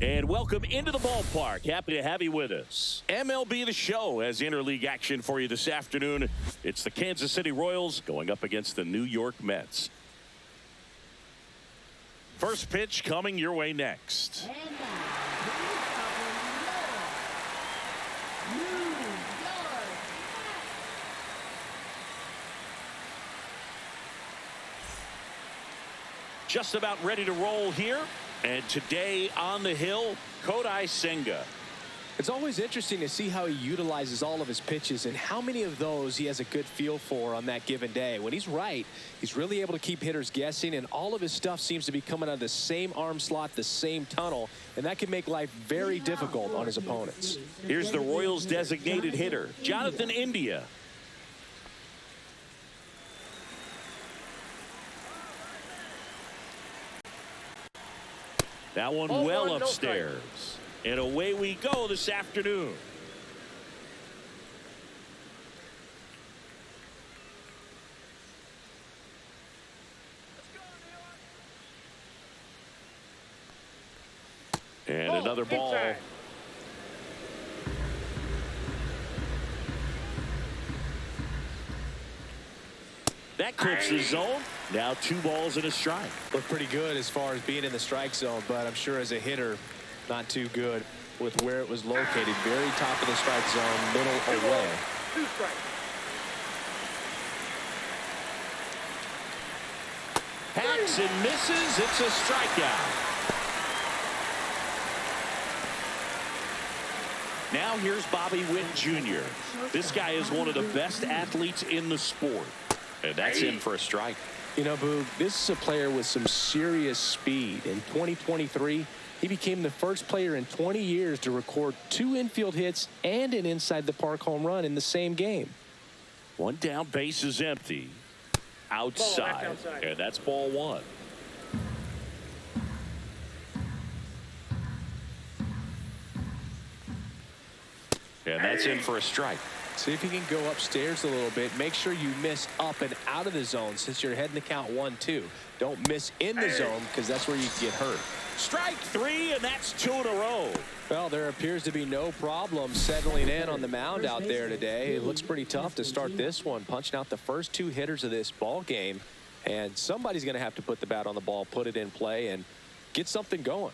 And welcome into the ballpark. Happy to have you with us. MLB The Show has interleague action for you this afternoon. It's the Kansas City Royals going up against the New York Mets. First pitch coming your way next. Just about ready to roll here. And today on the hill, Kodai Senga. It's always interesting to see how he utilizes all of his pitches and how many of those he has a good feel for on that given day. When he's right, he's really able to keep hitters guessing, and all of his stuff seems to be coming out of the same arm slot, the same tunnel, and that can make life very difficult on his opponents. Here's the Royals designated hitter, Jonathan India. That one well upstairs. And away we go this afternoon. And another ball. That clips the zone. Now 2 balls and a strike. Looked pretty good as far as being in the strike zone, but I'm sure as a hitter, not too good with where it was located. Very top of the strike zone, middle away. 2 strikes. Hacks and misses. It's a strikeout. Now here's Bobby Witt Jr. This guy is one of the best athletes in the sport. And that's in for a strike. You know, Boog, this is a player with some serious speed. In 2023, he became the first player in 20 years to record 2 infield hits and an inside-the-park home run in the same game. One down, base is empty. Outside. And that's ball 1. And that's in for a strike. See if you can go upstairs a little bit. Make sure you miss up and out of the zone since you're heading the count 1-2. Don't miss in the zone because that's where you get hurt. Strike 3, and that's 2 in a row. Well, there appears to be no problem settling in on the mound out there today. It looks pretty tough to start this one, punching out the first 2 hitters of this ball game. And somebody's going to have to put the bat on the ball, put it in play, and get something going.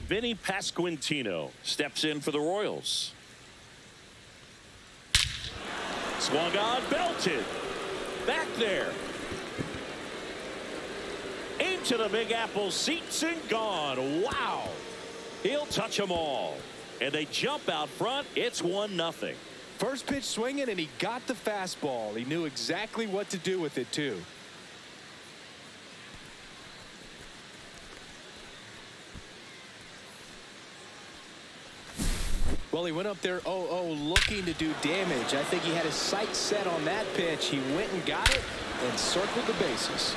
Vinny Pasquantino steps in for the Royals. Swung on, belted. Back there. Into the Big Apple seats and gone. Wow. He'll touch them all. And they jump out front. It's 1-0. First pitch swinging, and he got the fastball. He knew exactly what to do with it, too. Well, he went up there 0-0 looking to do damage. I think he had his sights set on that pitch. He went and got it and circled the bases.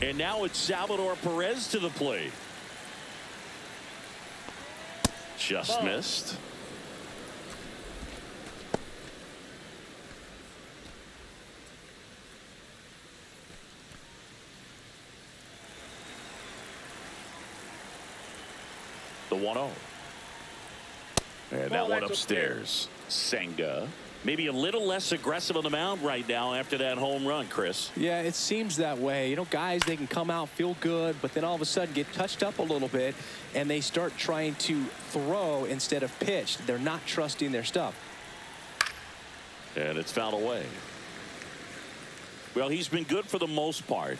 And now it's Salvador Perez to the plate. Just missed. The 1-0. And that one upstairs. Senga. Maybe a little less aggressive on the mound right now after that home run, Chris. Yeah, it seems that way. You know, guys, they can come out, feel good, but then all of a sudden get touched up a little bit, and they start trying to throw instead of pitch. They're not trusting their stuff. And it's fouled away. Well, he's been good for the most part.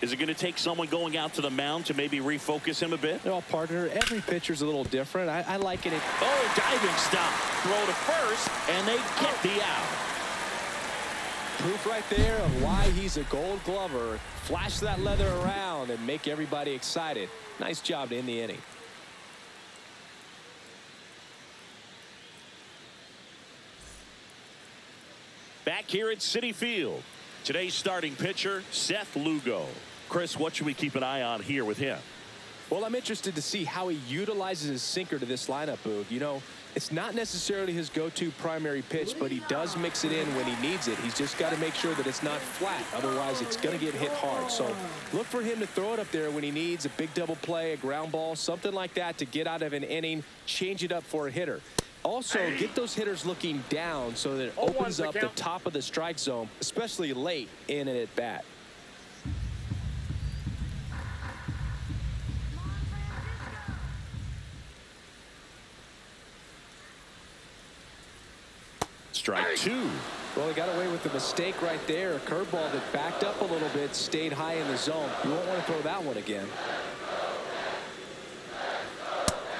Is it going to take someone going out to the mound to maybe refocus him a bit? Well, partner, every pitcher's a little different. I like it. Oh, diving stop. Throw to first, and they get the out. Proof right there of why he's a Gold Glover. Flash that leather around and make everybody excited. Nice job to end the inning. Back here at Citi Field, today's starting pitcher, Seth Lugo. Chris, what should we keep an eye on here with him? Well, I'm interested to see how he utilizes his sinker to this lineup, Boog. You know, it's not necessarily his go-to primary pitch, but he does mix it in when he needs it. He's just got to make sure that it's not flat. Otherwise, it's going to get hit hard. So look for him to throw it up there when he needs a big double play, a ground ball, something like that to get out of an inning, change it up for a hitter. Also, get those hitters looking down so that it opens up the top of the strike zone, especially late in an at-bat. Strike two. Well, he got away with the mistake right there. A curveball that backed up a little bit, stayed high in the zone. You won't want to throw that one again.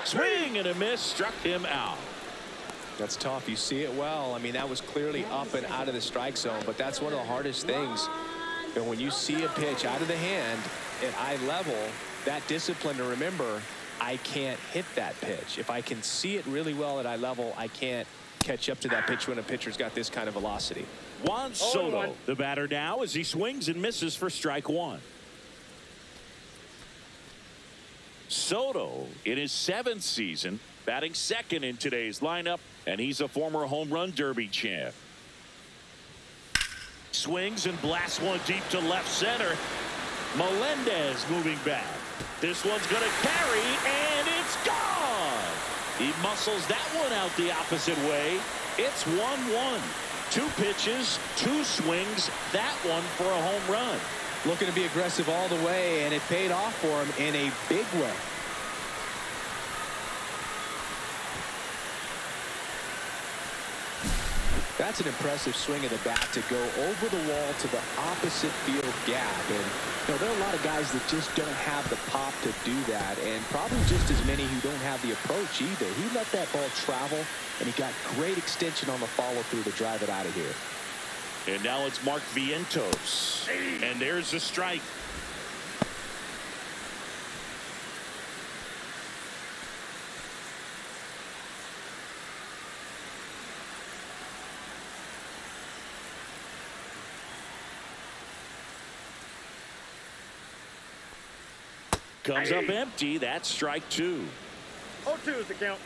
Swing and a miss, struck him out. That's tough. You see it well. I mean, that was clearly up and out of the strike zone, but that's one of the hardest things. And when you see a pitch out of the hand at eye level, that discipline to remember, I can't hit that pitch. If I can see it really well at eye level, I can't catch up to that pitch when a pitcher's got this kind of velocity. Juan Soto, the batter now, as he swings and misses for strike one. Soto, in his 7th season, batting second in today's lineup, and he's a former home run derby champ. Swings and blasts one deep to left center. Melendez moving back. This one's going to carry, and it's gone. He muscles that one out the opposite way. It's 1-1. 2 pitches, 2 swings, that one for a home run. Looking to be aggressive all the way, and it paid off for him in a big way. That's an impressive swing of the bat to go over the wall to the opposite field gap. And you know, there are a lot of guys that just don't have the pop to do that, and probably just as many who don't have the approach either. He let that ball travel, and he got great extension on the follow-through to drive it out of here. And now it's Mark Vientos. And there's the strike. Comes up empty. That's strike 2. 0-2 is the count.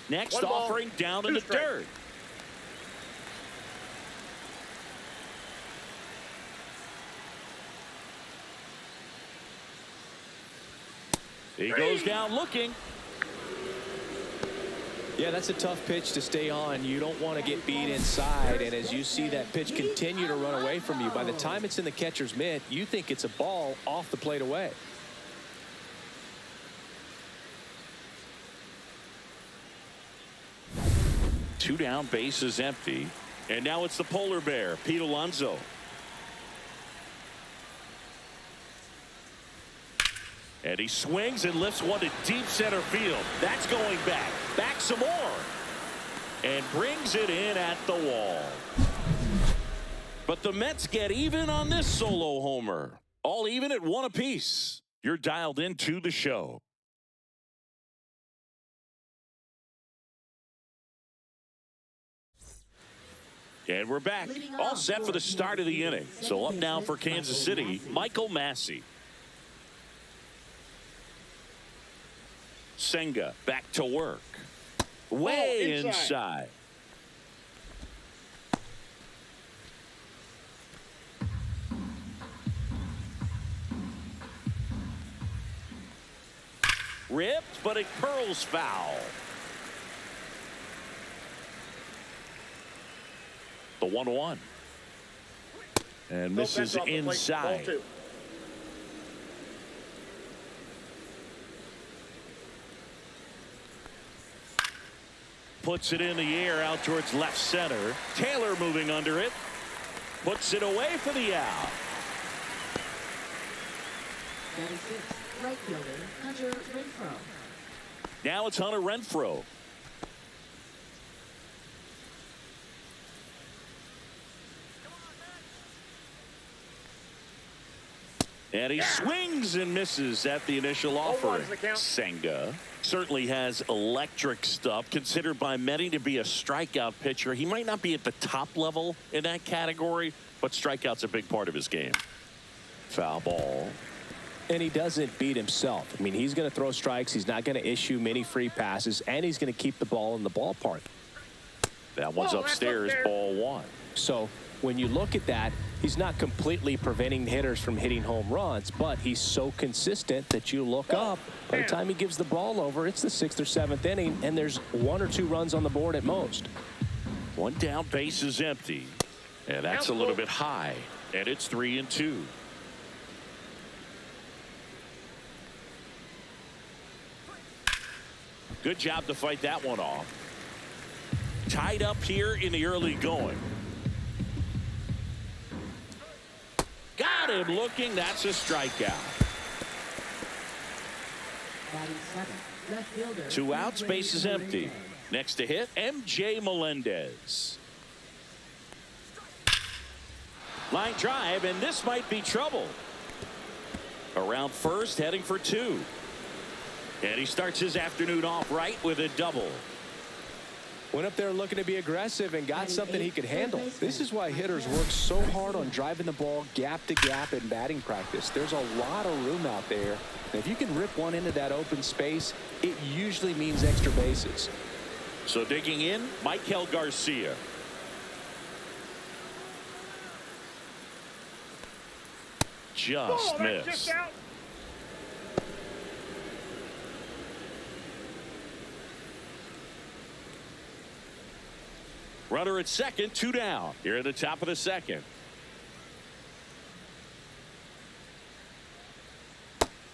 Next offering down in the dirt. He goes down looking. Yeah, that's a tough pitch to stay on. You don't want to get beat inside, and as you see that pitch continue to run away from you, by the time it's in the catcher's mitt, you think it's a ball off the plate away. Two down, bases empty. And now it's the polar bear, Pete Alonso. And he swings and lifts one to deep center field. That's going back. Back some more. And brings it in at the wall. But the Mets get even on this solo homer. All even at 1 apiece. You're dialed into the show. And we're back. All set for the start of the inning. So up now for Kansas City, Michael Massey. Senga back to work. Way inside. Ripped, but it curls foul. The 1-1. And misses inside. Puts it in the air out towards left center. Taylor moving under it. Puts it away for the out. Right fielder, Hunter Renfroe. Now it's Hunter Renfroe. And he swings and misses at the initial offering. Senga certainly has electric stuff, considered by many to be a strikeout pitcher. He might not be at the top level in that category, but strikeout's a big part of his game. Foul ball. And he doesn't beat himself. I mean, he's going to throw strikes. He's not going to issue many free passes, and he's going to keep the ball in the ballpark. That one's upstairs, ball one. So when you look at that, he's not completely preventing hitters from hitting home runs, but he's so consistent that you look up. By the time he gives the ball over, it's the 6th or 7th inning, and there's 1 or 2 runs on the board at most. One down, base is empty. And that's a little bit high. And it's 3-2. Good job to fight that one off. Tied up here in the early going. Got him looking. That's a strikeout. 2 outs, base is empty. Next to hit, MJ Melendez. Line drive, and this might be trouble. Around first, heading for 2. And he starts his afternoon off right with a double. Went up there looking to be aggressive and got something he could handle. This is why hitters work so hard on driving the ball gap to gap in batting practice. There's a lot of room out there. And if you can rip one into that open space, it usually means extra bases. So digging in, Michael Garcia. Just missed. Runner at second, 2 down. Here at the top of the second.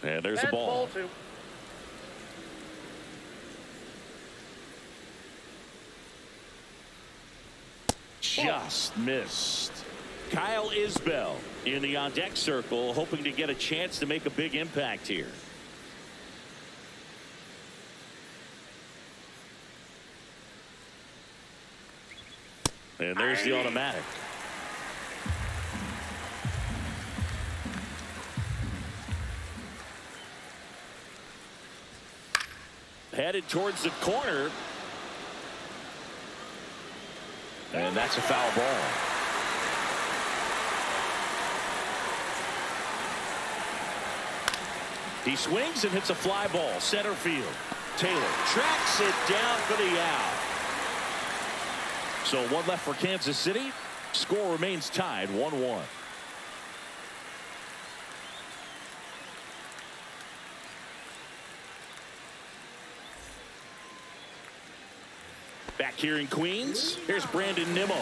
And there's the ball. Just missed. Kyle Isbell in the on-deck circle, hoping to get a chance to make a big impact here. And there's the automatic. Headed towards the corner. And that's a foul ball. He swings and hits a fly ball, center field. Taylor tracks it down for the out. So 1 left for Kansas City. Score remains tied 1-1. Back here in Queens, here's Brandon Nimmo.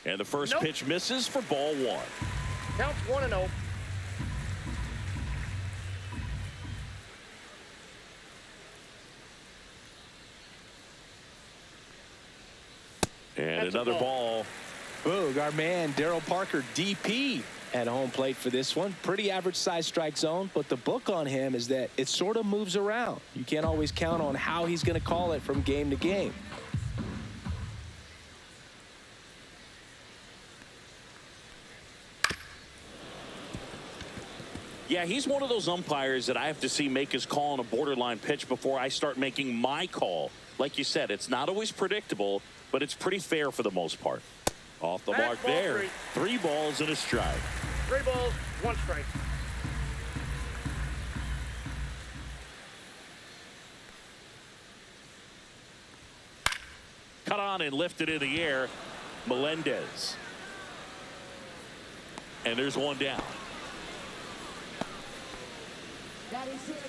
And the first pitch misses for ball 1. Counts 1-0. And another ball. Boog, our man Daryl Parker, DP, at home plate for this one. Pretty average size strike zone, but the book on him is that it sort of moves around. You can't always count on how he's going to call it from game to game. Yeah, he's one of those umpires that I have to see make his call on a borderline pitch before I start making my call. Like you said, it's not always predictable, but it's pretty fair for the most part. Off the mark there. 3 balls and a strike. 3 balls, 1 strike. Cut on and lifted in the air. Melendez. And there's 1 down. Designated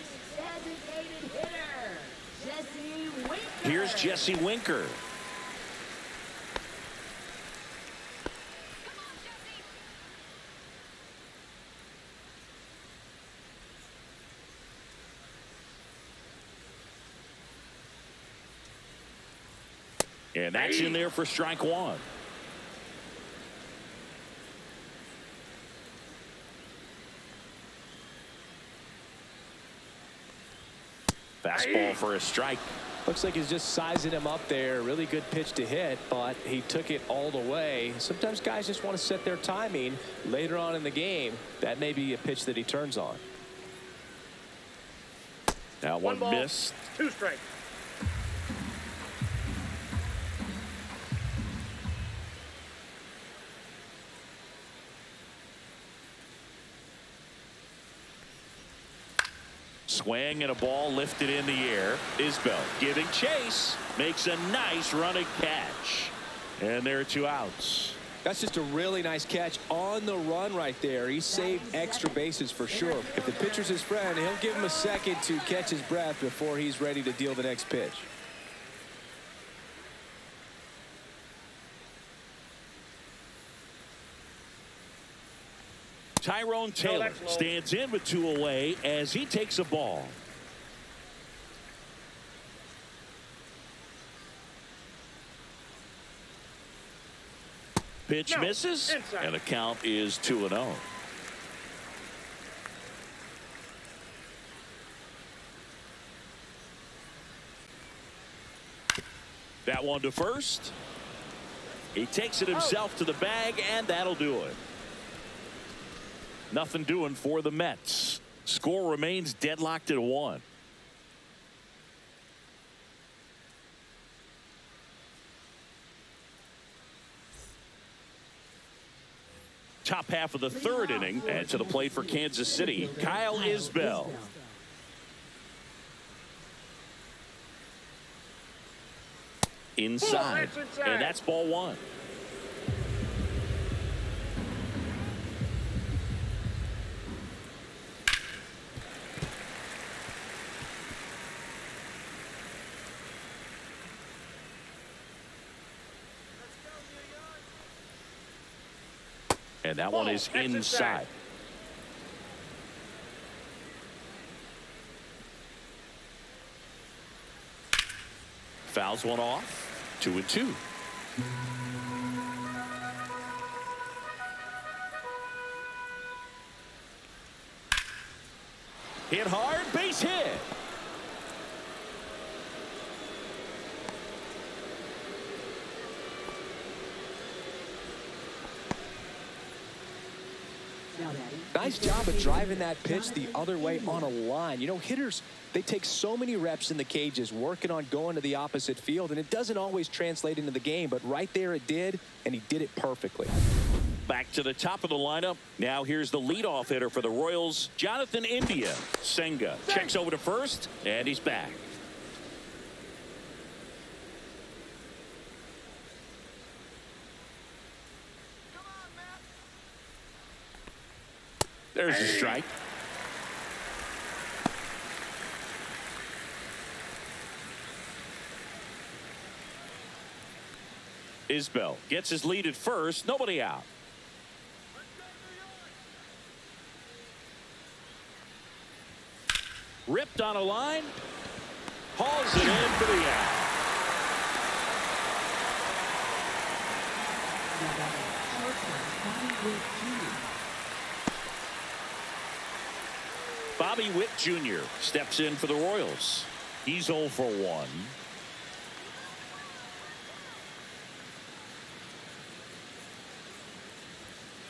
hitter, Jesse Winker. Here's Jesse Winker. And that's in there for strike 1. Fastball for a strike. Looks like he's just sizing him up there. Really good pitch to hit, but he took it all the way. Sometimes guys just want to set their timing later on in the game. That may be a pitch that he turns on. Now one ball, missed. 2 strikes. Swing and a ball lifted in the air. Isbell giving chase. Makes a nice running catch. And there are 2 outs. That's just a really nice catch on the run right there. He saved extra bases for sure. If the pitcher's his friend, he'll give him a second to catch his breath before he's ready to deal the next pitch. Tyrone Taylor stands in with 2 away as he takes a ball. Pitch misses, and the count is 2-0. That one to first. He takes it himself to the bag, and that'll do it. Nothing doing for the Mets. Score remains deadlocked at 1. Top half of the 3rd inning, and to the plate for Kansas City, Kyle Isbell. Inside, and that's ball 1. And that one is inside. Fouls one off. 2-2. Hit hard, base hit. Nice job of driving that pitch the other way on a line. You know, hitters, they take so many reps in the cages working on going to the opposite field, and it doesn't always translate into the game, but right there it did, and he did it perfectly. Back to the top of the lineup. Now here's the leadoff hitter for the Royals, Jonathan India. Senga checks over to first, and he's back. There's a strike. Isbell gets his lead at first. Nobody out. Ripped on a line. Hauls it in for the out. Bobby Witt Jr. steps in for the Royals. He's 0 for 1.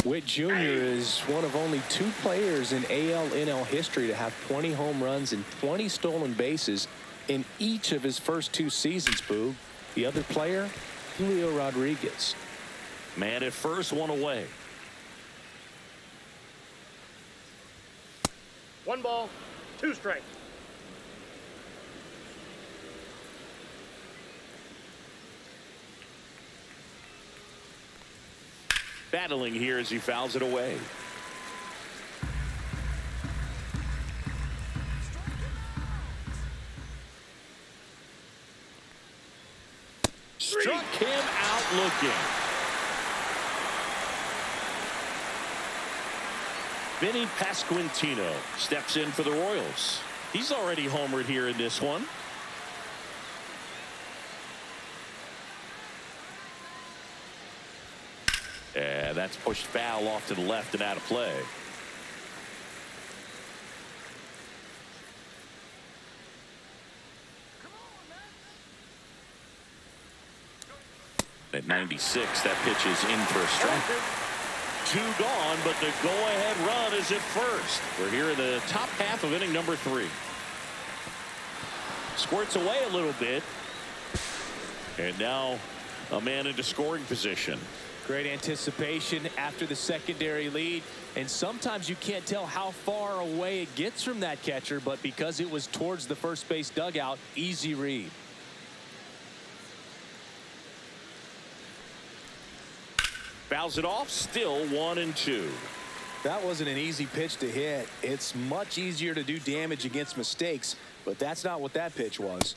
Witt Jr. is one of only 2 players in AL/NL history to have 20 home runs and 20 stolen bases in each of his first 2 seasons, Boog. The other player, Julio Rodriguez. Man at first, 1 away. 1 ball, 2 strikes. Battling here as he fouls it away. Struck him out looking. Vinny Pasquantino steps in for the Royals. He's already homered here in this one. And that's pushed foul off to the left and out of play. At 96, that pitch is in for a strike. 2 gone, but the go-ahead run is at first. We're here in the top half of inning number 3. Squirts away a little bit. And now a man into scoring position. Great anticipation after the secondary lead. And sometimes you can't tell how far away it gets from that catcher, but because it was towards the first base dugout, easy read. Fouls it off, still 1-2. That wasn't an easy pitch to hit. It's much easier to do damage against mistakes, but that's not what that pitch was.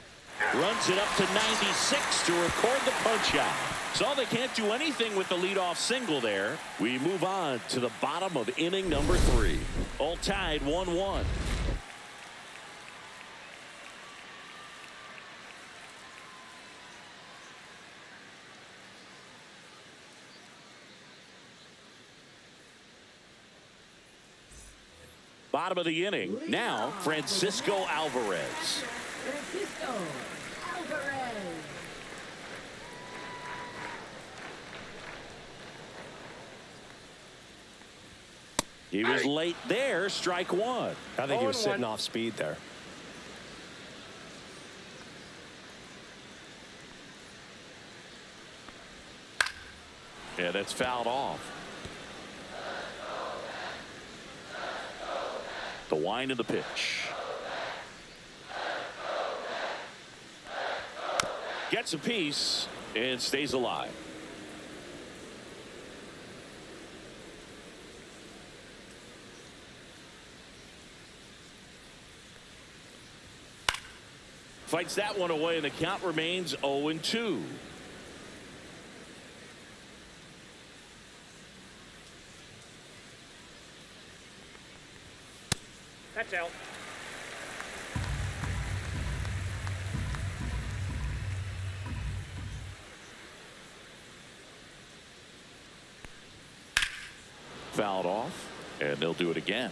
Runs it up to 96 to record the punch out. So they can't do anything with the leadoff single there. We move on to the bottom of inning number 3. All tied 1-1. Bottom of the inning. Now, Francisco Alvarez. Francisco Alvarez. He was late there. Strike 1. I think he was sitting off speed there. Yeah, that's fouled off. The wind of the pitch. Gets a piece and stays alive. Fights that one away, and the count remains 0-2. That's out. Fouled off, and they'll do it again.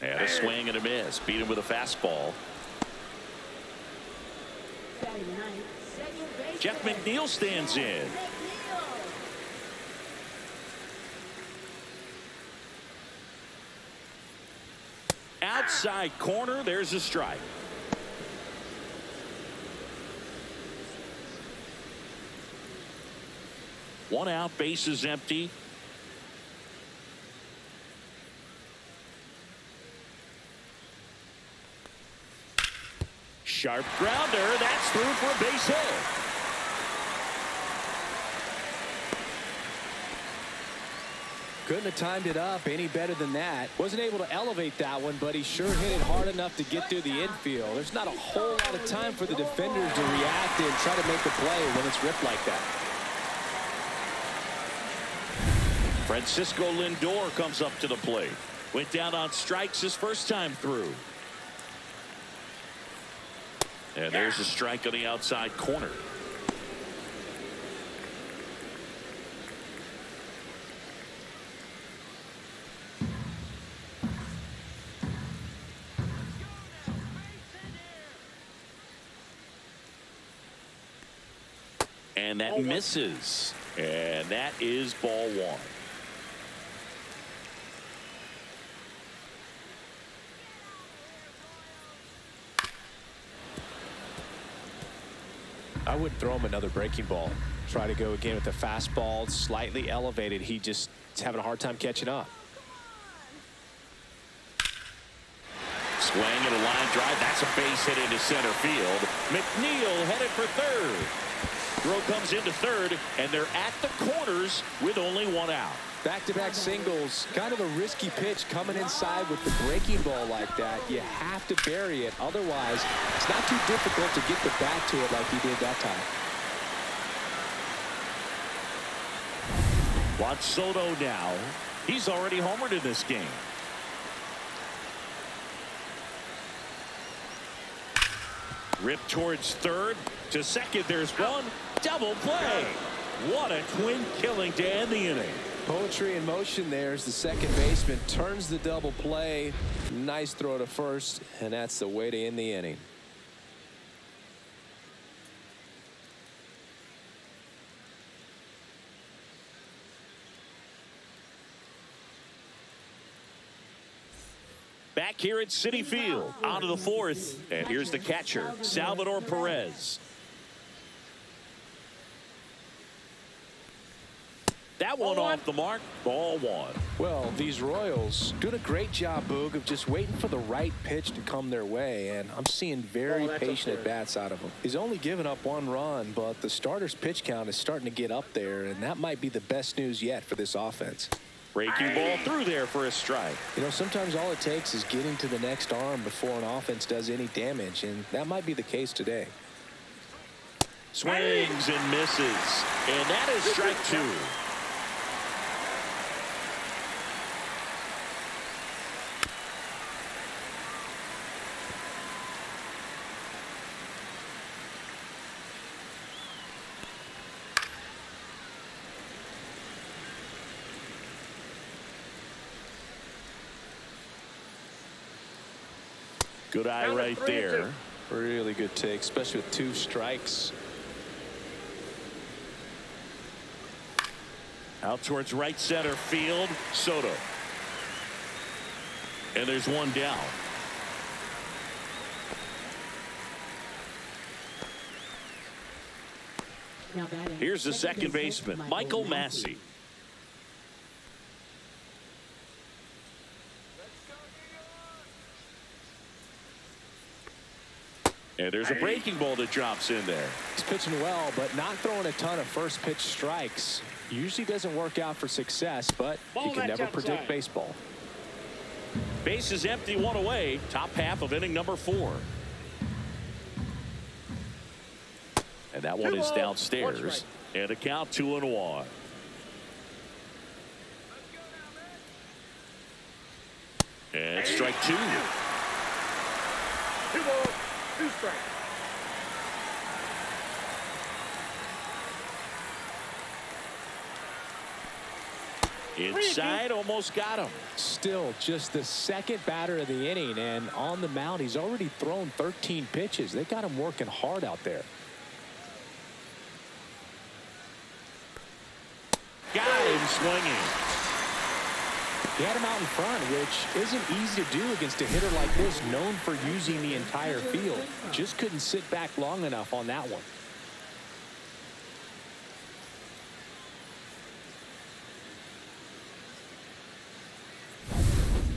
And a swing and a miss. Beat him with a fastball. Jeff McNeil stands in. Outside corner, there's a strike. One out, base is empty. Sharp grounder, that's through for a base hit. Couldn't have timed it up any better than that. Wasn't able to elevate that one, but he sure hit it hard enough to get through the infield. There's not a whole lot of time for the defenders to react and try to make a play when it's ripped like that. Francisco Lindor comes up to the plate. Went down on strikes his first time through. And there's a strike on the outside corner. And that misses. And that is ball 1. I would throw him another breaking ball. Try to go again with the fastball, slightly elevated. He just is having a hard time catching up. Swing and a line drive. That's a base hit into center field. McNeil headed for third. Throw comes into third, and they're at the corners with only 1 out. Back-to-back singles, kind of a risky pitch coming inside with the breaking ball like that. You have to bury it. Otherwise, it's not too difficult to get the bat to it like he did that time. Watch Soto now. He's already homered in this game. Ripped towards third. To second, there's one. Double play. What a twin killing to end the inning. Poetry in motion there as the second baseman turns the double play. Nice throw to first, and that's the way to end the inning. Back here at Citi Field, on to the fourth, and here's the catcher, Salvador Perez. That one off the mark, ball one. Well, these Royals doing a great job, Boog, of just waiting for the right pitch to come their way, and I'm seeing very patient at-bats out of him. He's only given up one run, but the starter's pitch count is starting to get up there, and that might be the best news yet for this offense. Breaking ball through there for a strike. You know, sometimes all it takes is getting to the next arm before an offense does any damage, and that might be the case today. Swings and misses, and that is strike two. Good eye right there. Really good take, especially with two strikes. Out towards right center field, Soto. And there's one down. Here's the second baseman, Michael Massey. And there's a breaking ball that drops in there. He's pitching well, but not throwing a ton of first pitch strikes. Usually doesn't work out for success, but you can never predict baseball. Base is empty, one away. Top half of inning number 4. And that one is downstairs. And a count 2-1. And strike 2. 2 balls, 2 strikes. Inside, almost got him. Still just the second batter of the inning, and on the mound he's already thrown 13 pitches. They got him working hard out there. Got him swinging. He had him out in front, which isn't easy to do against a hitter like this, known for using the entire field. Just couldn't sit back long enough on that one.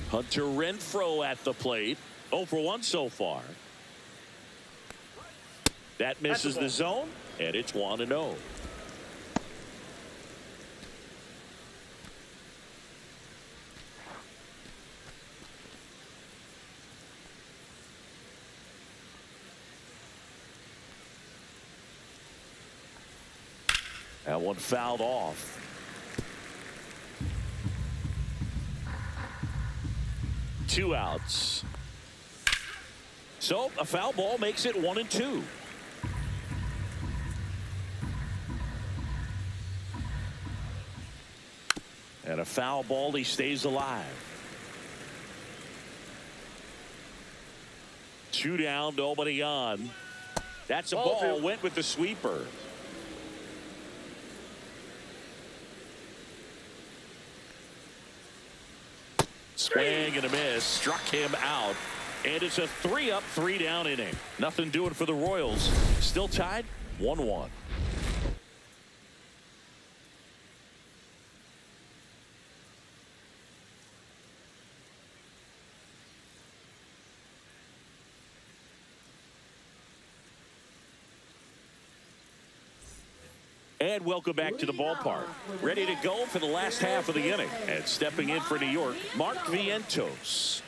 Hunter Renfroe at the plate. 0 for 1 so far. That misses the zone, and it's 1-0. That one fouled off. Two outs. So a foul ball makes it 1-2. And a foul ball, he stays alive. 2 down, nobody on. That's a ball, went with the sweeper. Swing and a miss, struck him out, and it's a 3-up, 3-down inning. Nothing doing for the Royals. Still tied, 1-1. And welcome back to the ballpark. Ready to go for the last half of the inning. And stepping in for New York, Mark Vientos.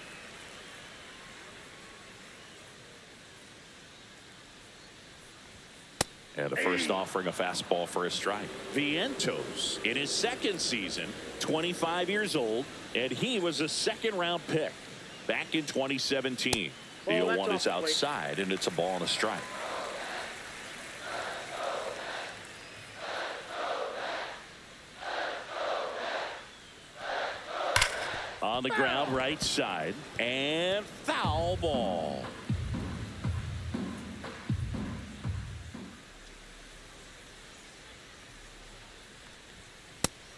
And the first offering a fastball for a strike. Vientos in his second season, 25 years old, and he was a second-round pick back in 2017. The 0-1 is outside, and it's a ball and a strike. On the ground, right side, and foul ball.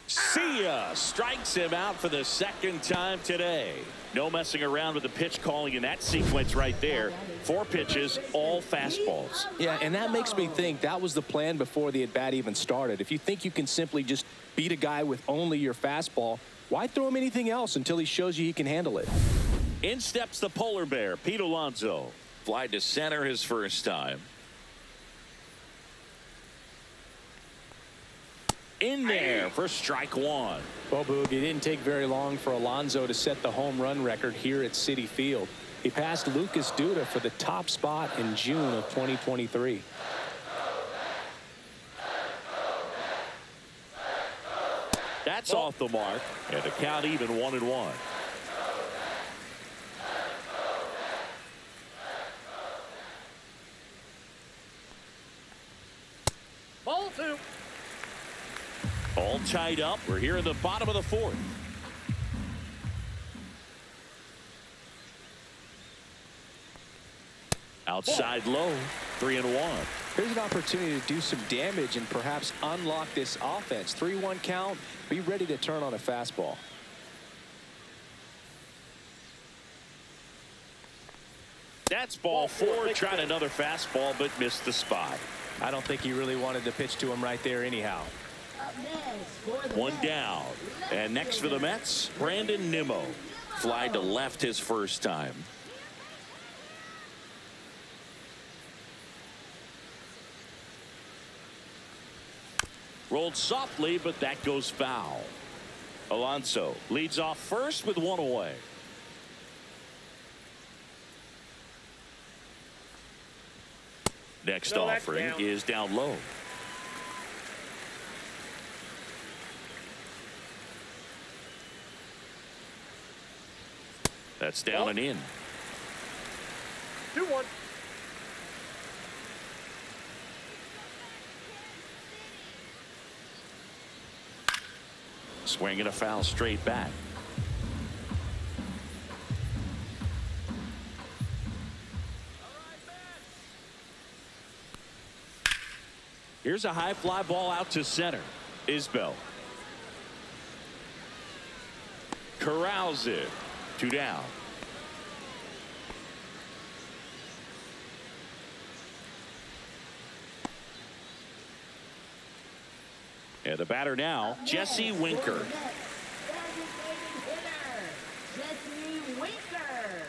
See ya. Strikes him out for the second time today. No messing around with the pitch calling in that sequence right there. 4 pitches, all fastballs. Yeah, and that makes me think that was the plan before the at-bat even started. If you think you can simply just beat a guy with only your fastball, why throw him anything else until he shows you he can handle it? In steps the polar bear, Pete Alonso. Fly to center his first time. In there for strike 1. Well, Boog, it didn't take very long for Alonso to set the home run record here at Citi Field. He passed Lucas Duda for the top spot in June of 2023. That's off the mark, and the count even 1-1. Ball 2. All tied up. We're here in the bottom of the 4th. Outside low, 3-1. Here's an opportunity to do some damage and perhaps unlock this offense. 3-1 count. Be ready to turn on a fastball. That's ball 4. Tried another fastball, but missed the spot. I don't think he really wanted to pitch to him right there anyhow. Up next for the One Mets, down. And next for the Mets, Brandon Nimmo. Fly to left his first time. Rolled softly, but that goes foul. Alonso leads off first with 1 away. Next offering is down low. That's down and in. 2-1. Swinging a foul straight back. Here's a high fly ball out to center. Isbell corrals it. 2 down. And the batter now, Jesse Winker. Designated hitter, Jesse Winker.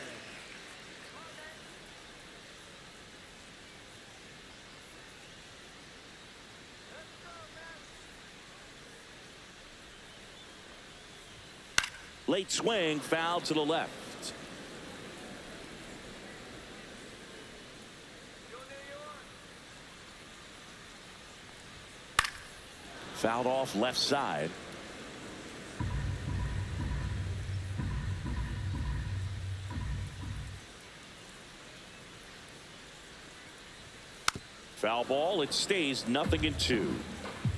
Late swing, foul to the left. Fouled off left side. Foul ball. It stays 0-2.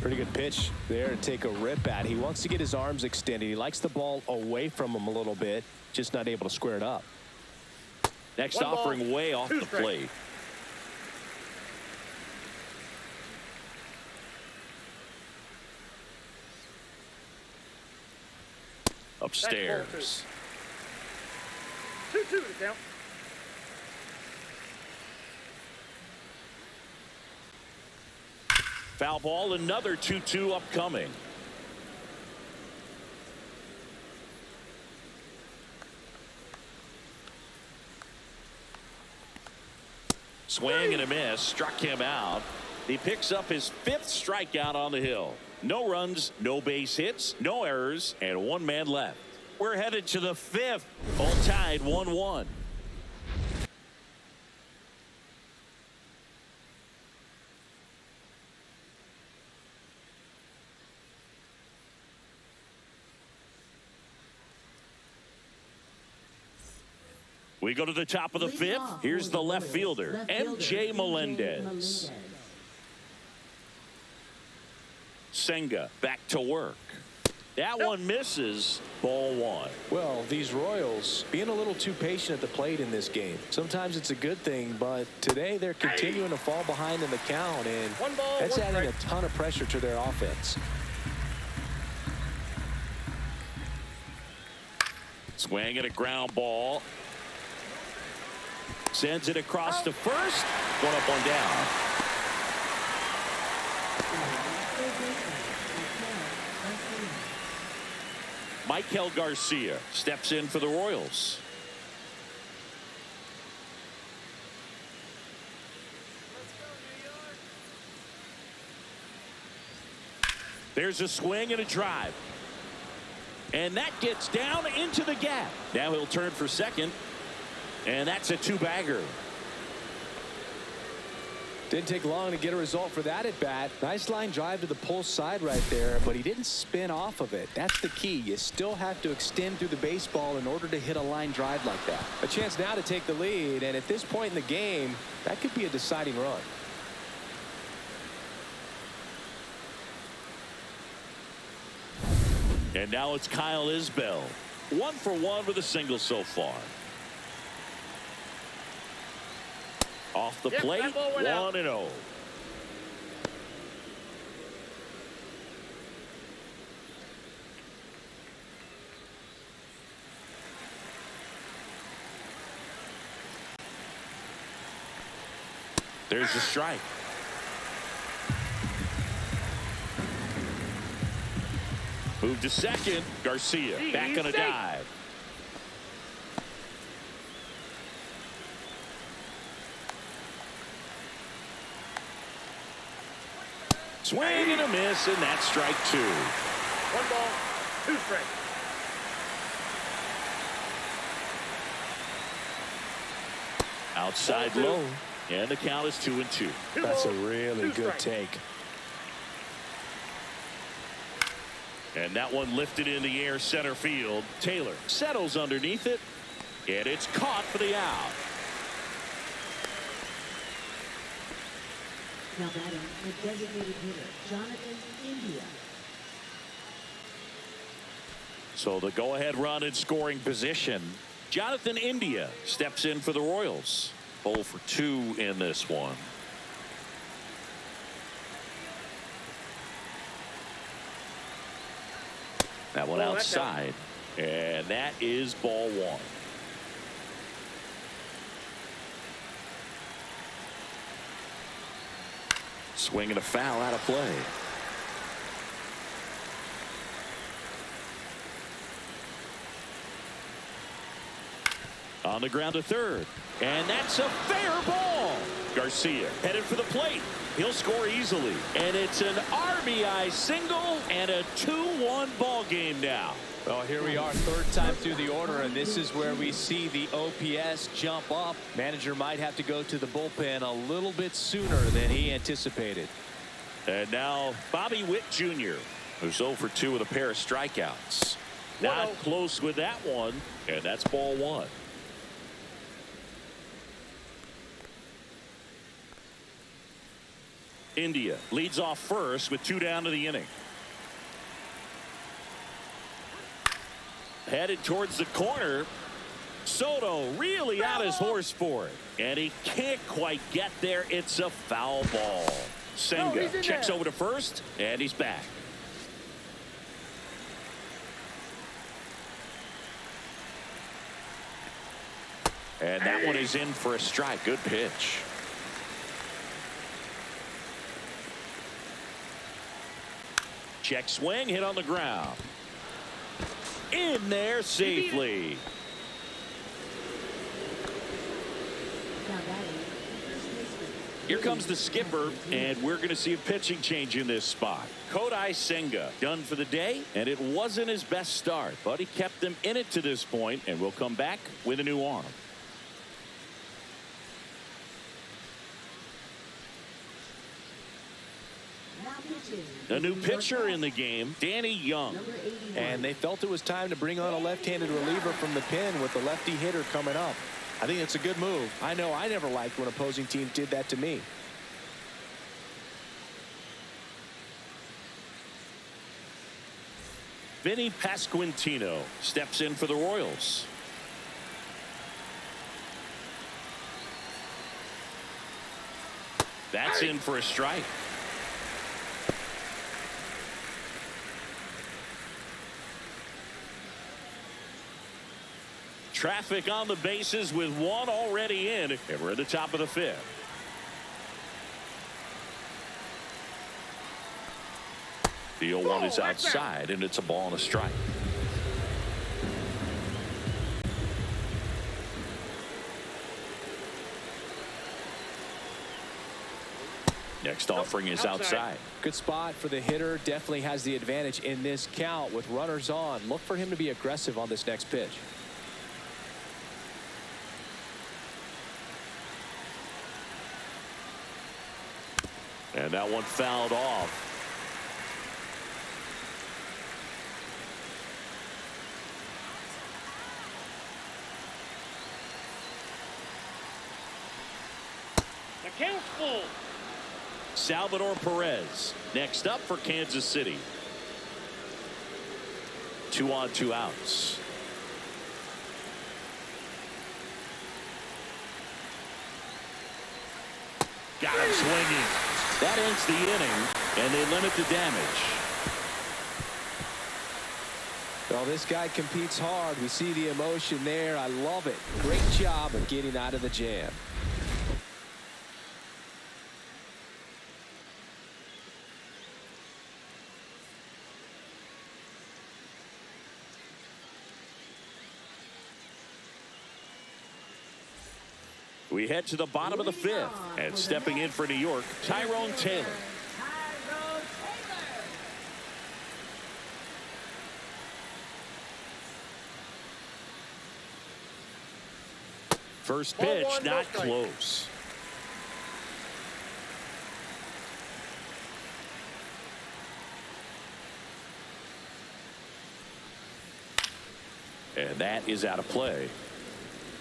Pretty good pitch there to take a rip at. He wants to get his arms extended. He likes the ball away from him a little bit, just not able to square it up. Next One ball, offering way off 2 the strikes. plate. Upstairs. 2-2 to count. Foul ball, another 2-2 upcoming. Swing and a miss, struck him out. He picks up his 5th strikeout on the hill. No runs, no base hits, no errors, and 1 man left. We're headed to the 5th. All tied 1-1. We go to the top of the 5th. Here's the left fielder, MJ Melendez. Senga back to work. That one misses. Ball one. Well, these Royals being a little too patient at the plate in this game. Sometimes it's a good thing, but today they're continuing to fall behind in the count, and One ball, that's one adding strike. a ton of pressure to their offense. Swing and a ground ball. Sends it across to first. One up, one down. Michael Garcia steps in for the Royals. There's a swing and a drive. And that gets down into the gap. Now he'll turn for second. And that's a two-bagger. Didn't take long to get a result for that at bat. Nice line drive to the pull side right there, but he didn't spin off of it. That's the key. You still have to extend through the baseball in order to hit a line drive like that. A chance now to take the lead, and at this point in the game, that could be a deciding run. And now it's Kyle Isbell. 1 for 1 with a single so far. Off the plate, that ball went out. 1-0. There's a strike. Move to second. Garcia back on a dive. Swing and a miss, and that's strike two. 1 ball, 2 strikes. Outside Ball two. low, and the count is 2-2. That's a really good take. And that one lifted in the air center field. Taylor settles underneath it, and it's caught for the out. Now batting, the designated hitter, Jonathan India. So the go-ahead run in scoring position. Jonathan India steps in for the Royals. 0 for 2 in this one. That one outside, and that is ball one. Swing and a foul out of play. On the ground to third, and that's a fair ball. Garcia headed for the plate. He'll score easily, and it's an RBI single and a 2-1 ball game now. Well, here we are, third time through the order, and this is where we see the OPS jump up. Manager might have to go to the bullpen a little bit sooner than he anticipated. And now Bobby Witt Jr., who's 0 for 2 with a pair of strikeouts. Not close with that one, and that's ball one. India leads off first with 2 down to the inning. Headed towards the corner. Soto really out his horse for it, and he can't quite get there. It's a foul ball. Senga checks over to first, and he's back. And that one is in for a strike. Good pitch. Check swing, hit on the ground. In there safely. Now batting, Here comes the skipper, and we're going to see a pitching change in this spot. Kodai Senga done for the day, and it wasn't his best start, but he kept them in it to this point, and will come back with a new arm. now pitching. A new pitcher in the game, Danny Young. Number 81. And they felt it was time to bring on a left-handed reliever from the pen with the lefty hitter coming up. I think it's a good move. I know I never liked when opposing teams did that to me. Vinny Pasquantino steps in for the Royals. That's in for a strike. Traffic on the bases with one already in, and we're at the top of the fifth. The 0-1 is outside, and it's a ball and a strike. Next offering is outside. Good spot for the hitter. Definitely has the advantage in this count with runners on. Look for him to be aggressive on this next pitch. And that one fouled off. The count's full. Salvador Perez next up for Kansas City. 2 on, 2 outs. Got him swinging. That ends the inning, and they limit the damage. Well, this guy competes hard. We see the emotion there. I love it. Great job of getting out of the jam. We head to the bottom of the fifth, and stepping in for New York, Tyrone Taylor. First pitch, not close. And that is out of play.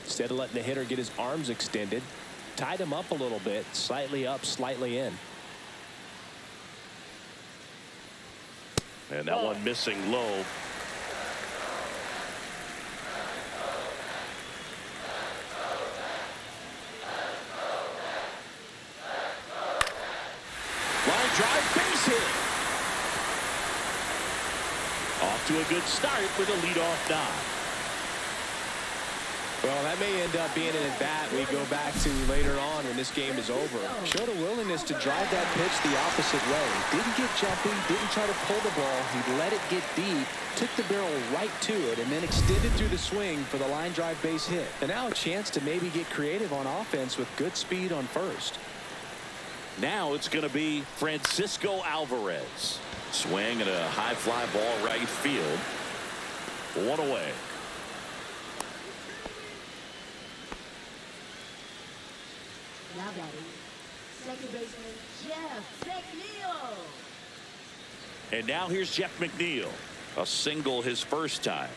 Instead of letting the hitter get his arms extended, tied him up a little bit, slightly up, slightly in. And that one missing low. Line drive, base hit. Off to a good start with a leadoff dive. Well, that may end up being an at-bat we go back to later on when this game is over. Showed a willingness to drive that pitch the opposite way. Didn't get jumpy, didn't try to pull the ball. He let it get deep, took the barrel right to it, and then extended through the swing for the line drive base hit. And now a chance to maybe get creative on offense with good speed on first. Now it's going to be Francisco Alvarez. Swing and a high fly ball right field. 1 away. Now batting, second baseman Jeff McNeil. And now here's Jeff McNeil. A single his first time.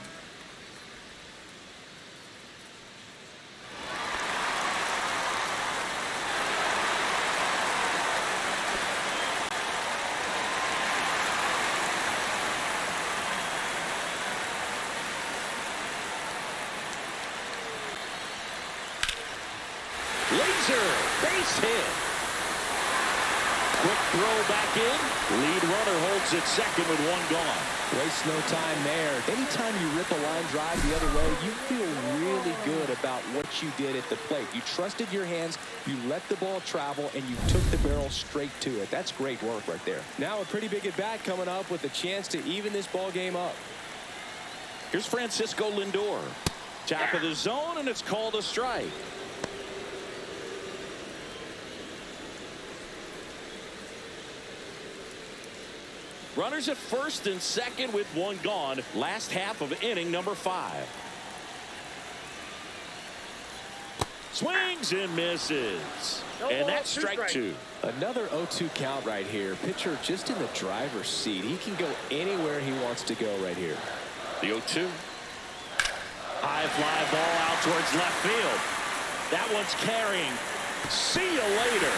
Base hit. Quick throw back in. Lead runner holds at second with 1 gone. Waste no time there. Anytime you rip a line drive the other way, you feel really good about what you did at the plate. You trusted your hands, you let the ball travel, and you took the barrel straight to it. That's great work right there. Now a pretty big at-bat coming up with a chance to even this ball game up. Here's Francisco Lindor. Top of the zone, and it's called a strike. Runners at first and second with 1 gone. Last half of inning number 5. Swings and misses. And that's strike 2. Another 0-2 count right here. Pitcher just in the driver's seat. He can go anywhere he wants to go right here. The 0-2. High fly ball out towards left field. That one's carrying. See you later.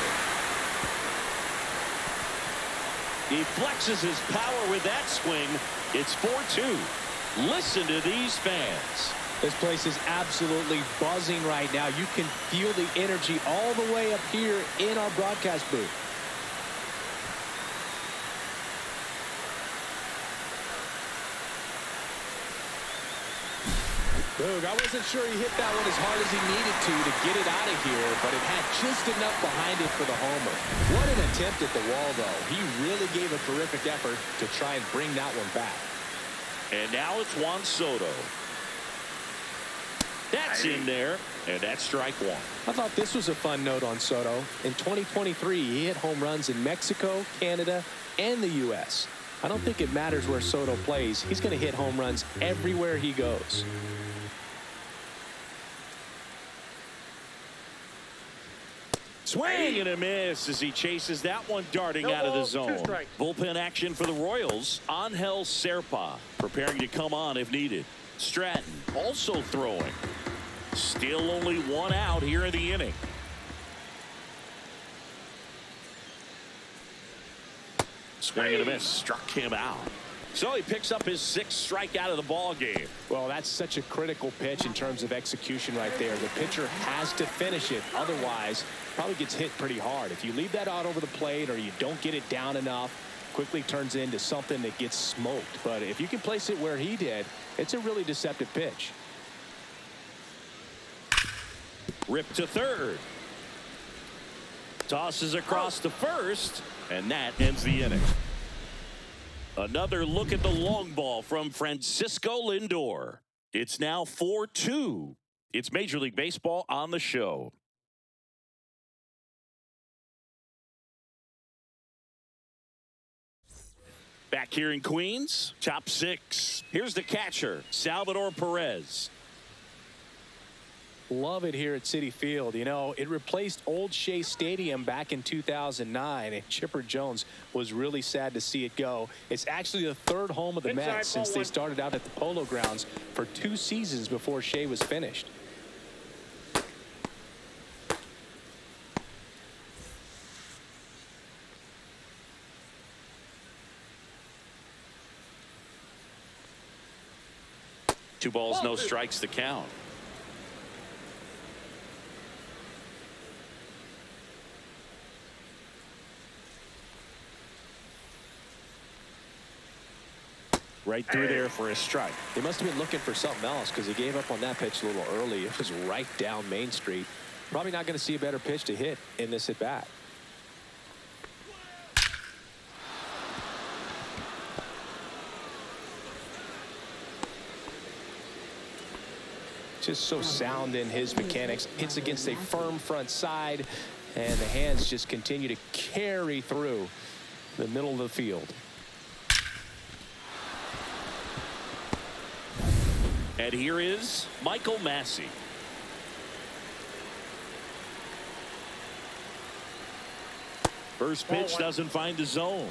He flexes his power with that swing, It's 4-2. Listen to these fans. This place is absolutely buzzing right now. You can feel the energy all the way up here in our broadcast booth. Boog, I wasn't sure he hit that one as hard as he needed to get it out of here, but it had just enough behind it for the homer. What an attempt at the wall, though. He really gave a terrific effort to try and bring that one back. And now it's Juan Soto. That's in there, and that's strike one. I thought this was a fun note on Soto. In 2023, he hit home runs in Mexico, Canada, and the U.S. I don't think it matters where Soto plays. He's going to hit home runs everywhere he goes. Swing and a miss as he chases that one darting out of the zone. Bullpen action for the Royals. Angel Serpa preparing to come on if needed. Stratton also throwing. Still only one out here in the inning. Swing and a miss. Struck him out. So he picks up his 6th strikeout of the ball game. Well, that's such a critical pitch in terms of execution right there. The pitcher has to finish it. Otherwise, probably gets hit pretty hard. If you leave that out over the plate or you don't get it down enough, quickly turns into something that gets smoked. But if you can place it where he did, it's a really deceptive pitch. Rip to third. Tosses across to first, and that ends the inning. Another look at the long ball from Francisco Lindor. It's now 4-2. It's Major League Baseball on the show. Back here in Queens, top 6. Here's the catcher, Salvador Perez. Love it here at Citi Field. You know, it replaced Old Shea Stadium back in 2009, and Chipper Jones was really sad to see it go. It's actually the 3rd home of the Mets since they started out at the Polo Grounds for 2 seasons before Shea was finished. Two balls, no strikes to count. Right through there for a strike. He must have been looking for something else because he gave up on that pitch a little early. It was right down Main Street. Probably not going to see a better pitch to hit in this at bat. Just so sound in his mechanics. Hits against a firm front side, and the hands just continue to carry through the middle of the field. And here is Michael Massey. First pitch doesn't find the zone.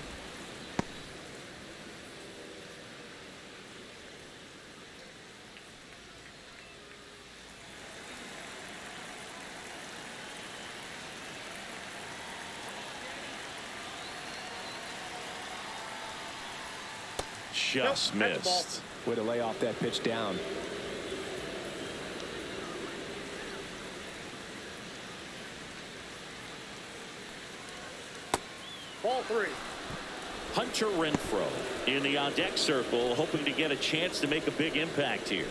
Just missed. Way to lay off that pitch down. Ball 3. Hunter Renfroe in the on-deck circle, hoping to get a chance to make a big impact here.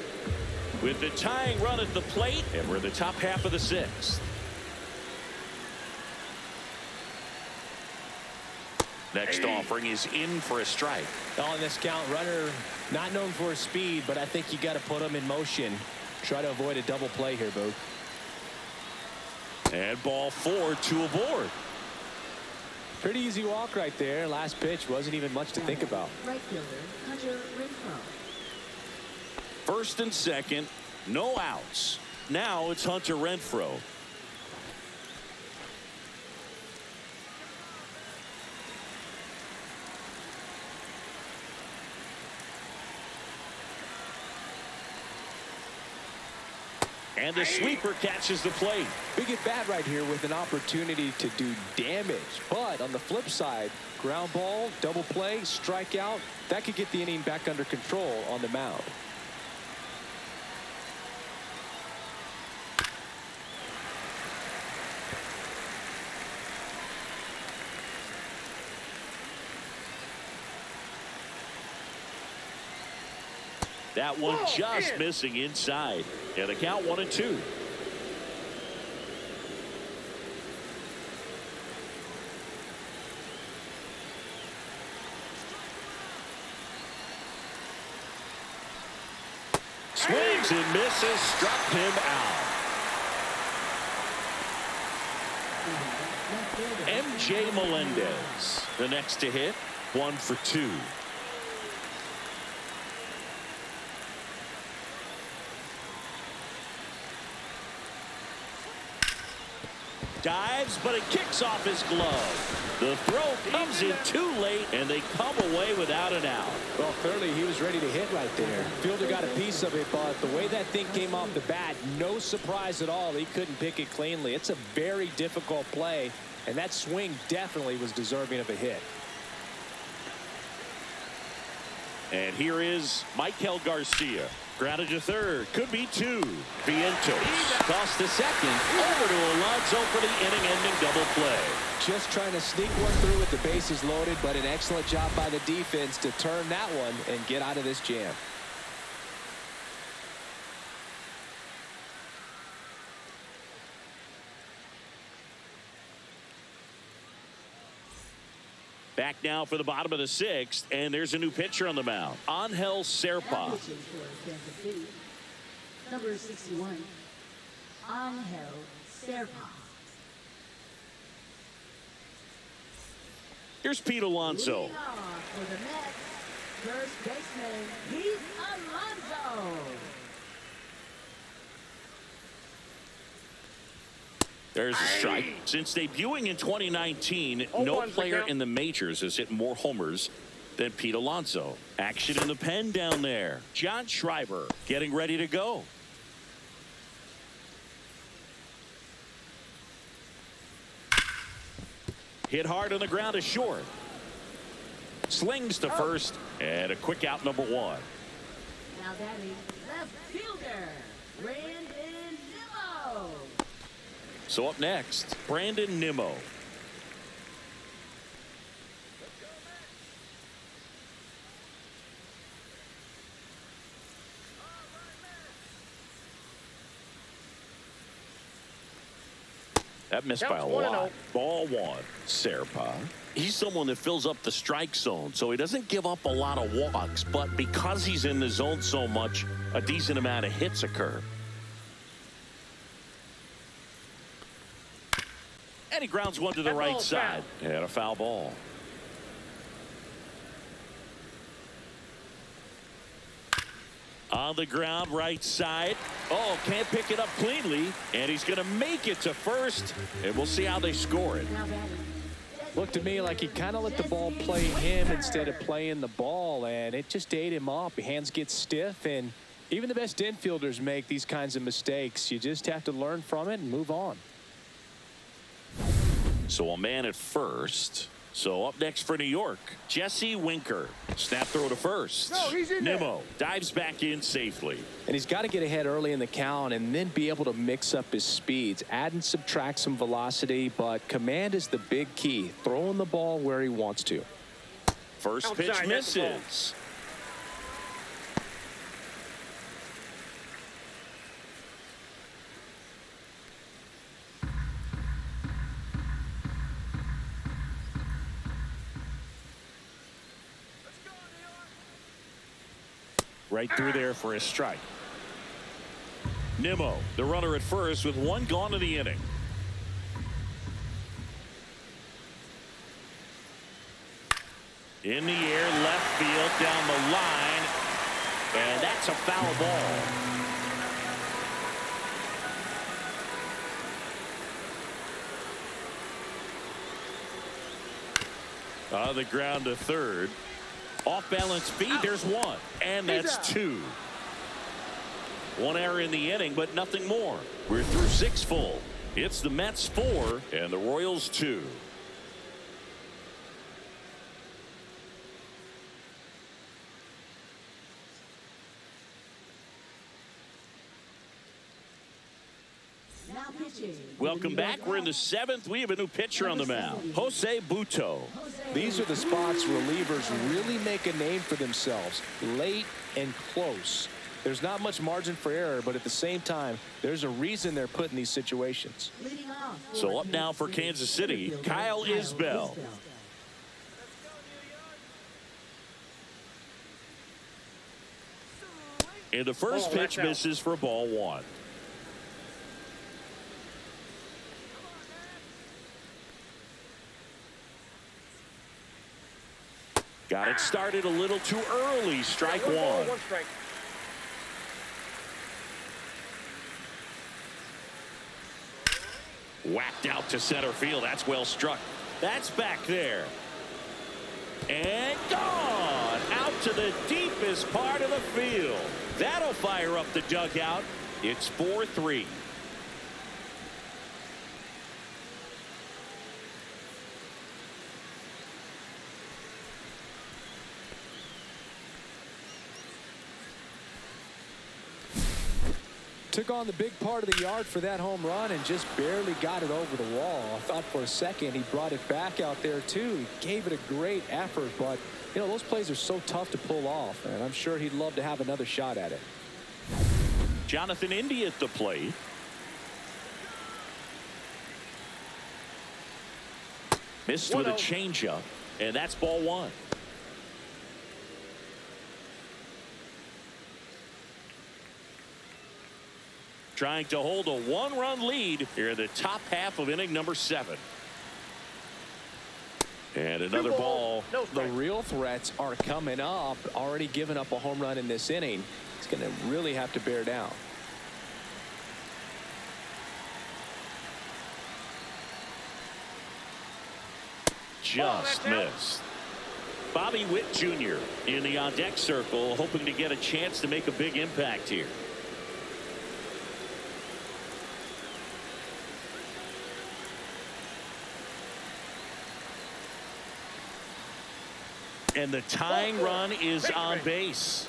With the tying run at the plate, and we're in the top half of the 6th. Next offering is in for a strike. On this count, runner not known for his speed, but I think you got to put him in motion. Try to avoid a double play here, Boog. And ball 4, 2 aboard. Pretty easy walk right there. Last pitch wasn't even much to think about. Right fielder, Hunter Renfroe. First and second, no outs. Now it's Hunter Renfroe. And the sweeper catches the plate. Big at bat right here with an opportunity to do damage. But on the flip side, ground ball, double play, strikeout, that could get the inning back under control on the mound. That one just missing inside. And the count 1-2. Swings and misses, struck him out. MJ Melendez, the next to hit, 1 for 2. Dives, but it kicks off his glove. The throw comes in too late, and they come away without an out. Well, clearly he was ready to hit right there. Fielder got a piece of it, but the way that thing came off the bat, no surprise at all. He couldn't pick it cleanly. It's a very difficult play, and that swing definitely was deserving of a hit. And here is Michael Garcia. Grounded to third. Could be 2. Vientos tossed to second. Over to Alonso for the inning-ending double play. Just trying to sneak one through with the bases loaded, but an excellent job by the defense to turn that one and get out of this jam. Back now for the bottom of the 6th, and there's a new pitcher on the mound. Angel Serpa. Number 61, Angel Serpa. Here's Pete Alonso. Leading off for the Mets, first baseman, Pete Alonso. There's a strike. Since debuting in 2019, no player in the majors has hit more homers than Pete Alonso. Action in the pen down there. John Schreiber getting ready to go. Hit hard on the ground to short. Slings to first, and a quick out, number 1. Now batting left fielder, Brandon Nimmo. So up next, Brandon Nimmo. That missed by a lot. Ball 1. Serpa. He's someone that fills up the strike zone, so he doesn't give up a lot of walks, but because he's in the zone so much, a decent amount of hits occur. And he grounds one to the right side. And a foul ball. On the ground, right side. Oh, can't pick it up cleanly. And he's going to make it to first. And we'll see how they score it. Now batting. Looked to me like he kind of let the ball play him instead of playing the ball, and it just ate him off. His hands get stiff, and even the best infielders make these kinds of mistakes. You just have to learn from it and move on. So a man at first. So up next for New York, Jesse Winker. Snap throw to first. No, he's in there. Nimmo dives back in safely. And he's got to get ahead early in the count and then be able to mix up his speeds. Add and subtract some velocity, but command is the big key. Throwing the ball where he wants to. First pitch misses. Right through there for a strike. Nimmo, the runner at first with one gone in the inning. In the air, left field, down the line. And that's a foul ball. On the ground to third. Off balance feed, there's one. And that's 2. One error in the inning, but nothing more. We're through 6 full. It's the Mets 4 and the Royals 2. Now pitching. Welcome back. We're in the 7th. We have a new pitcher on the mound, Jose Butto. These are the spots relievers really make a name for themselves, late and close. There's not much margin for error, but at the same time, there's a reason they're put in these situations. Leading off. So up now for Kansas City, Kyle Isbell. And the first pitch misses for ball 1. Got it started a little too early. Strike 1. One strike. Whacked out to center field. That's well struck. That's back there. And gone out to the deepest part of the field. That'll fire up the dugout. It's 4-3. Took on the big part of the yard for that home run and just barely got it over the wall. I thought for a second he brought it back out there too. He gave it a great effort, but you know, those plays are so tough to pull off, and I'm sure he'd love to have another shot at it. Jonathan India at the plate. Missed with a changeup, and that's ball 1. Trying to hold a 1-run lead here in the top half of inning number 7. And another ball. The real threats are coming up. Already given up a home run in this inning. He's going to really have to bear down. Just missed. Bobby Witt Jr. in the on-deck circle, hoping to get a chance to make a big impact here. And the tying run is on base.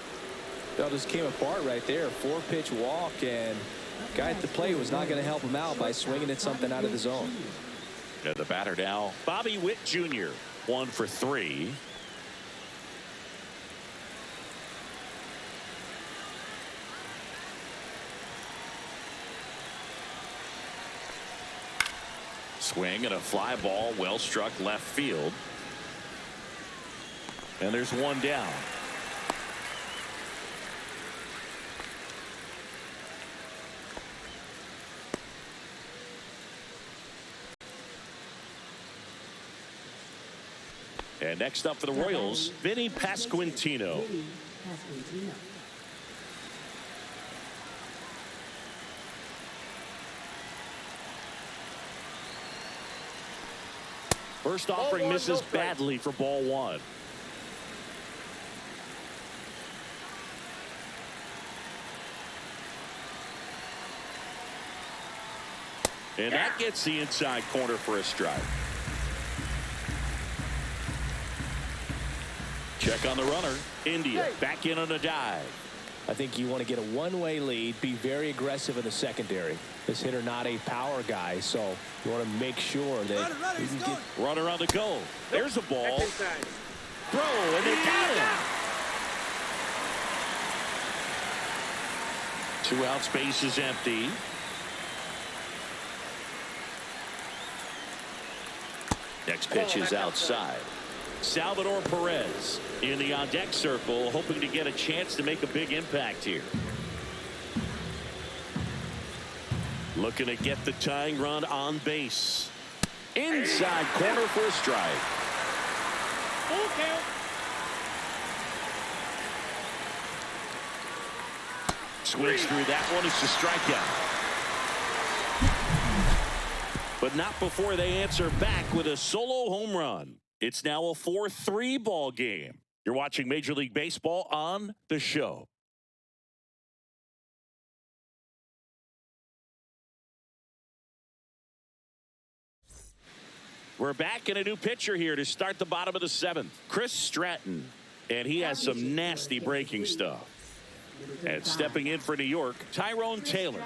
That just came apart right there. 4-pitch walk, and guy at the plate was not going to help him out by swinging at something out of the zone. And the batter now, Bobby Witt Jr. 1 for 3. Swing and a fly ball, well struck left field. And there's one down. And next up for the Royals, Vinny Pasquantino. First offering misses badly for ball 1. And that gets the inside corner for a strike. Check on the runner. India back in on a dive. I think you want to get a one-way lead, be very aggressive in the secondary. This hitter not a power guy, so you want to make sure that you can get... Runner on the go. There's a ball. Throw, and they got him. 2 out, space is empty. Next pitch is outside. Salvador Perez in the on-deck circle, hoping to get a chance to make a big impact here. Looking to get the tying run on base. Inside corner for a strike. Full count. Swings through that one. It's a strikeout. But not before they answer back with a solo home run. It's now a 4-3 ball game. You're watching Major League Baseball on The Show. We're back in a new pitcher here to start the bottom of the 7th. Chris Stratton. And he has some nasty breaking stuff. And stepping in for New York, Tyrone Taylor.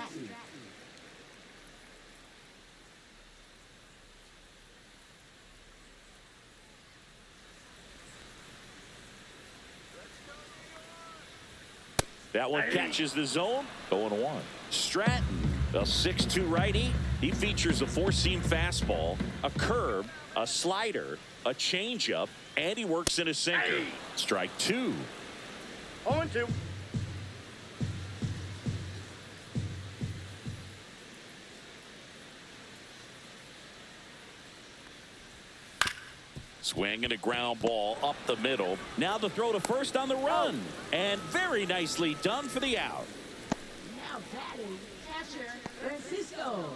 That one catches the zone. 0-1. Stratton, a 6'2 righty. He features a 4-seam fastball, a curve, a slider, a changeup, and he works in a sinker. Strike 2. 0-2. Swing and a ground ball up the middle. Now the throw to first on the run. And very nicely done for the out. Now batting, catcher Francisco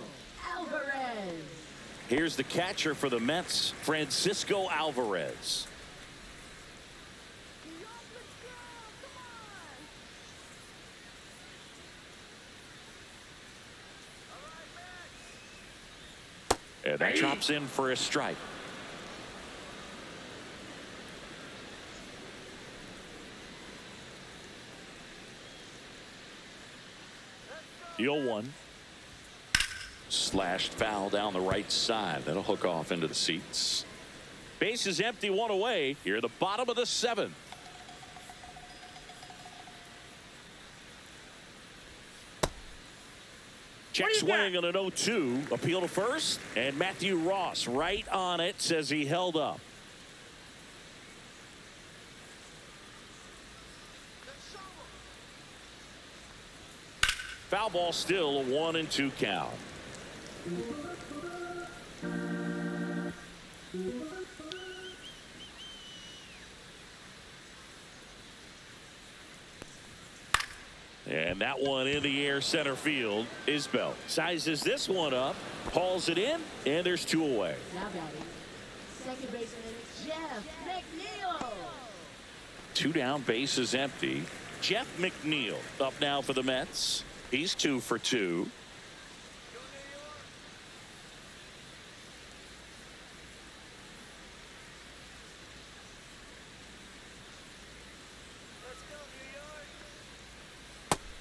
Alvarez. Here's the catcher for the Mets, Francisco Alvarez. And that drops in for a strike. The 0-1. Slashed foul down the right side. That'll hook off into the seats. Base is empty, 1 away. Here at the bottom of the 7th. Check swing on an 0-2. Appeal to first. And Matthew Ross right on it, says he held up. Foul ball, still a 1-2 count. And that one in the air center field. Isbell sizes this one up, hauls it in, and there's 2 away. Now batting, second baseman Jeff McNeil. 2 down, bases empty. Jeff McNeil up now for the Mets. He's 2 for 2.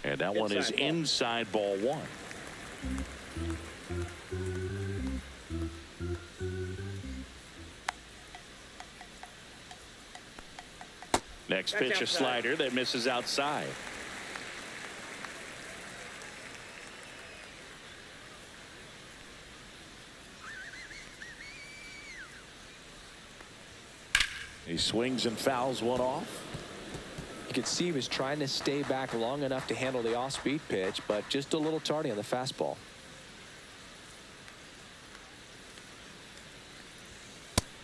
And that one is inside ball 1. Next pitch, a slider that misses outside. He swings and fouls one off. You could see he was trying to stay back long enough to handle the off-speed pitch, but just a little tardy on the fastball.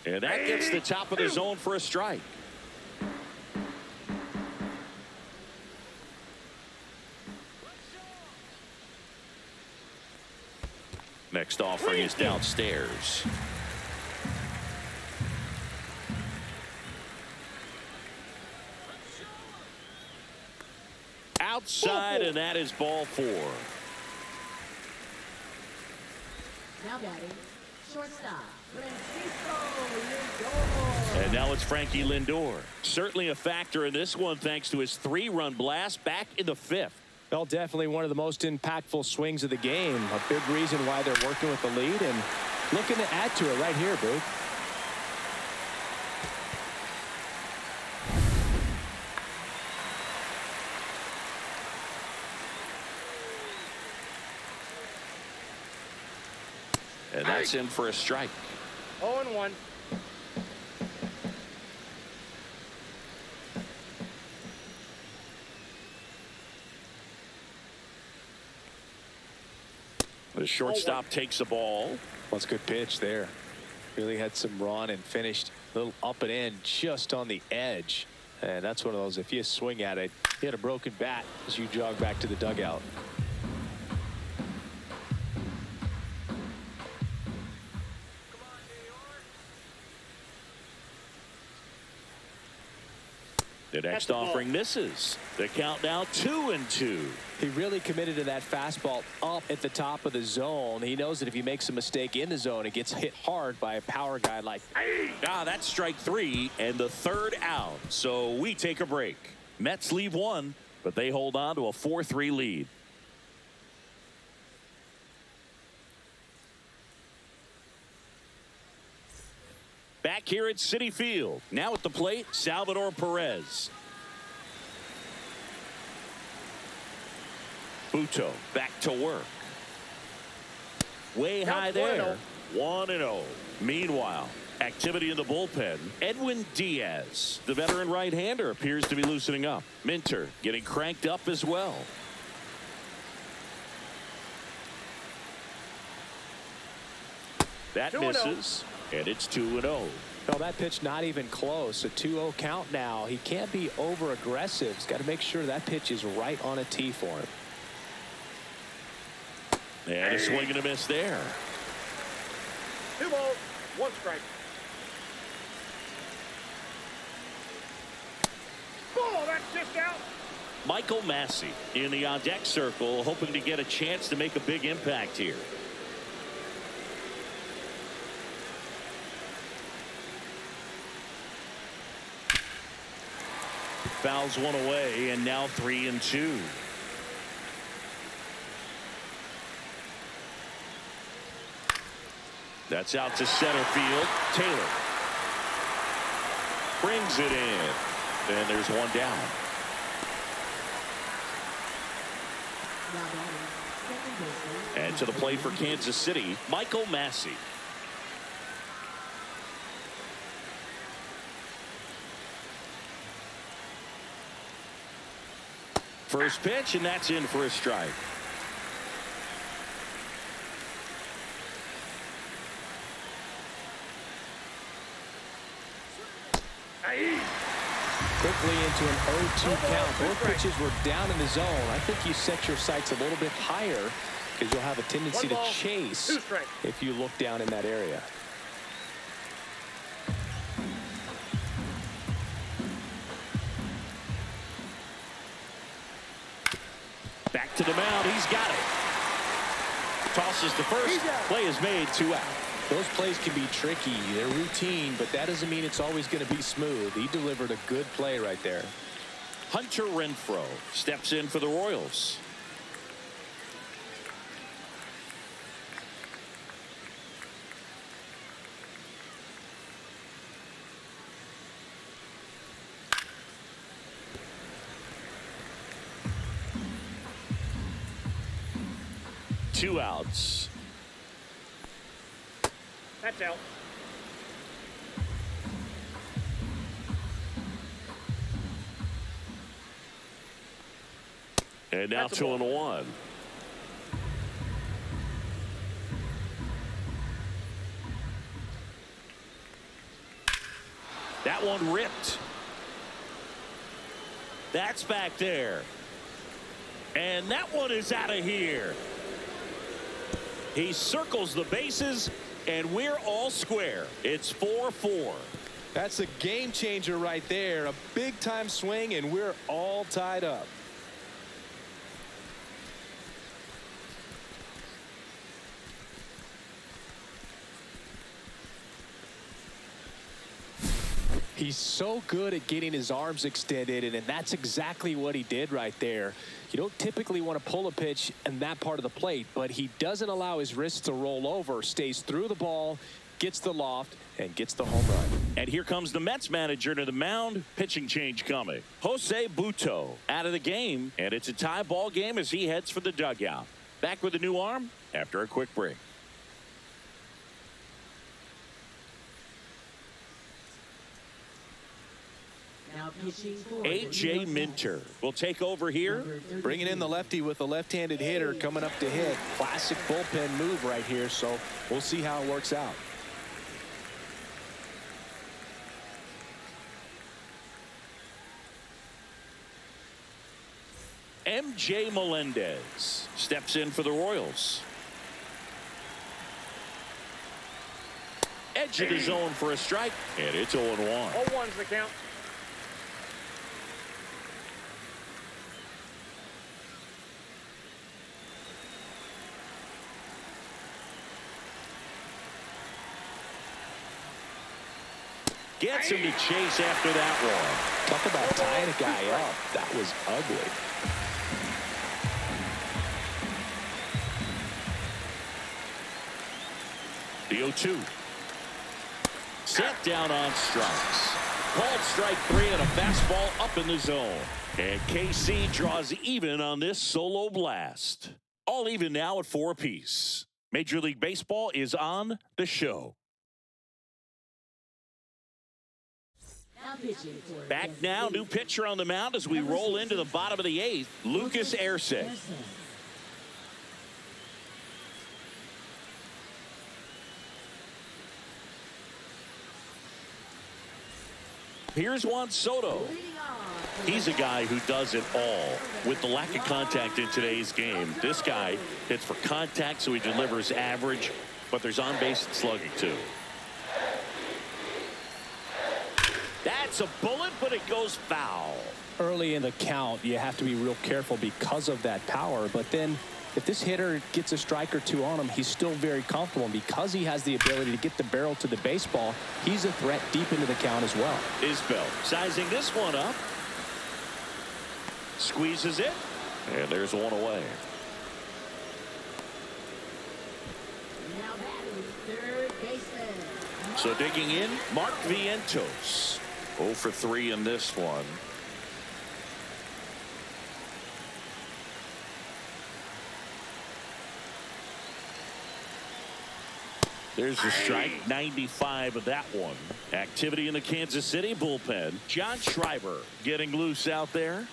And that gets the top of the zone for a strike. Next offering is downstairs. Outside, and that is ball 4. Now batting, shortstop Francisco Lindor. And now it's Frankie Lindor. Certainly a factor in this one thanks to his 3-run blast back in the 5th. Well, definitely one of the most impactful swings of the game. A big reason why they're working with the lead and looking to add to it right here, Boog. And that's in for a strike. 0-1. The shortstop takes the ball. Well, it's a good pitch there. Really had some run and finished a little up and in just on the edge. And that's one of those, if you swing at it, you had a broken bat as you jog back to the dugout. The next the ball. offering misses. The count now 2-2. He really committed to that fastball up at the top of the zone. He knows that if he makes a mistake in the zone, it gets hit hard by a power guy like. That's strike 3 and the third out. So we take a break. Mets leave one, but they hold on to a 4-3 lead. Back here at Citi Field. Now at the plate, Salvador Perez. Buto back to work. Way high there. 1-0. Meanwhile, activity in the bullpen. Edwin Diaz, the veteran right-hander, appears to be loosening up. Minter getting cranked up as well. That misses, and it's 2-0. No, that pitch not even close. A 2-0 count now. He can't be over aggressive. He's got to make sure that pitch is right on a tee for him. And a swing and a miss there. 2 balls, 1 strike. Oh, that's just out. Michael Massey in the on-deck circle, hoping to get a chance to make a big impact here. Fouls one away, and now 3-2. That's out to center field. Taylor brings it in, and there's one down. And to the plate for Kansas City, Michael Massey. First pitch, and that's in for a strike. Quickly into an 0-2 count. Both pitches were down in the zone. I think you set your sights a little bit higher because you'll have a tendency to chase if you look down in that area. Back to the mound. He's got it. Tosses to first. Play is made. 2 out. Those plays can be tricky. They're routine, but that doesn't mean it's always going to be smooth. He delivered a good play right there. Hunter Renfroe steps in for the Royals. Two outs. That's out. And now 2-1. That one ripped. That's back there. And that one is out of here. He circles the bases, and we're all square. It's 4-4. That's a game changer right there. A big time swing, and we're all tied up. He's so good at getting his arms extended, and that's exactly what he did right there. You don't typically want to pull a pitch in that part of the plate, but he doesn't allow his wrists to roll over, stays through the ball, gets the loft, and gets the home run. And here comes the Mets manager to the mound. Pitching change coming. Jose Buto out of the game, and it's a tie ball game as he heads for the dugout. Back with a new arm after a quick break. A.J. Minter will take over here. Bringing in the lefty with a left-handed hitter coming up to hit. Classic bullpen move right here, so we'll see how it works out. M.J. Melendez steps in for the Royals. Edge of the zone for a strike, and it's 0-1. 0-1's the count. Gets him to chase after that one. Talk about tying a guy up. That was ugly. The 0-2. Set down on strikes. Called strike 3 and a fastball up in the zone. And KC draws even on this solo blast. All even now at 4 apiece. Major League Baseball is on the show. Back now, new pitcher on the mound as we roll into the bottom of the 8th, Lucas Erceg. Here's Juan Soto. He's a guy who does it all. With the lack of contact in today's game, this guy hits for contact, so he delivers average, but there's on-base slugging too. That's a bullet, but it goes foul. Early in the count, you have to be real careful because of that power. But then if this hitter gets a strike or two on him, he's still very comfortable. And because he has the ability to get the barrel to the baseball, he's a threat deep into the count as well. Isbell sizing this one up. Squeezes it. And there's one away. Now batting, third baseman. So digging in, Mark Vientos. 0 for 3 in this one. There's the strike, 95 of that one. Activity in the Kansas City bullpen. John Schreiber getting loose out there.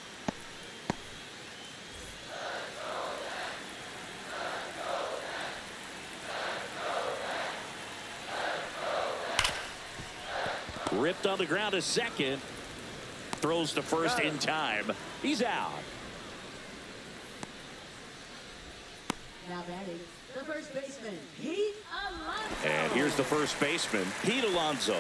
Ripped on the ground a second. Throws to first in time. He's out. Now batting, the first baseman, Pete Alonso. And here's the first baseman, Pete Alonso.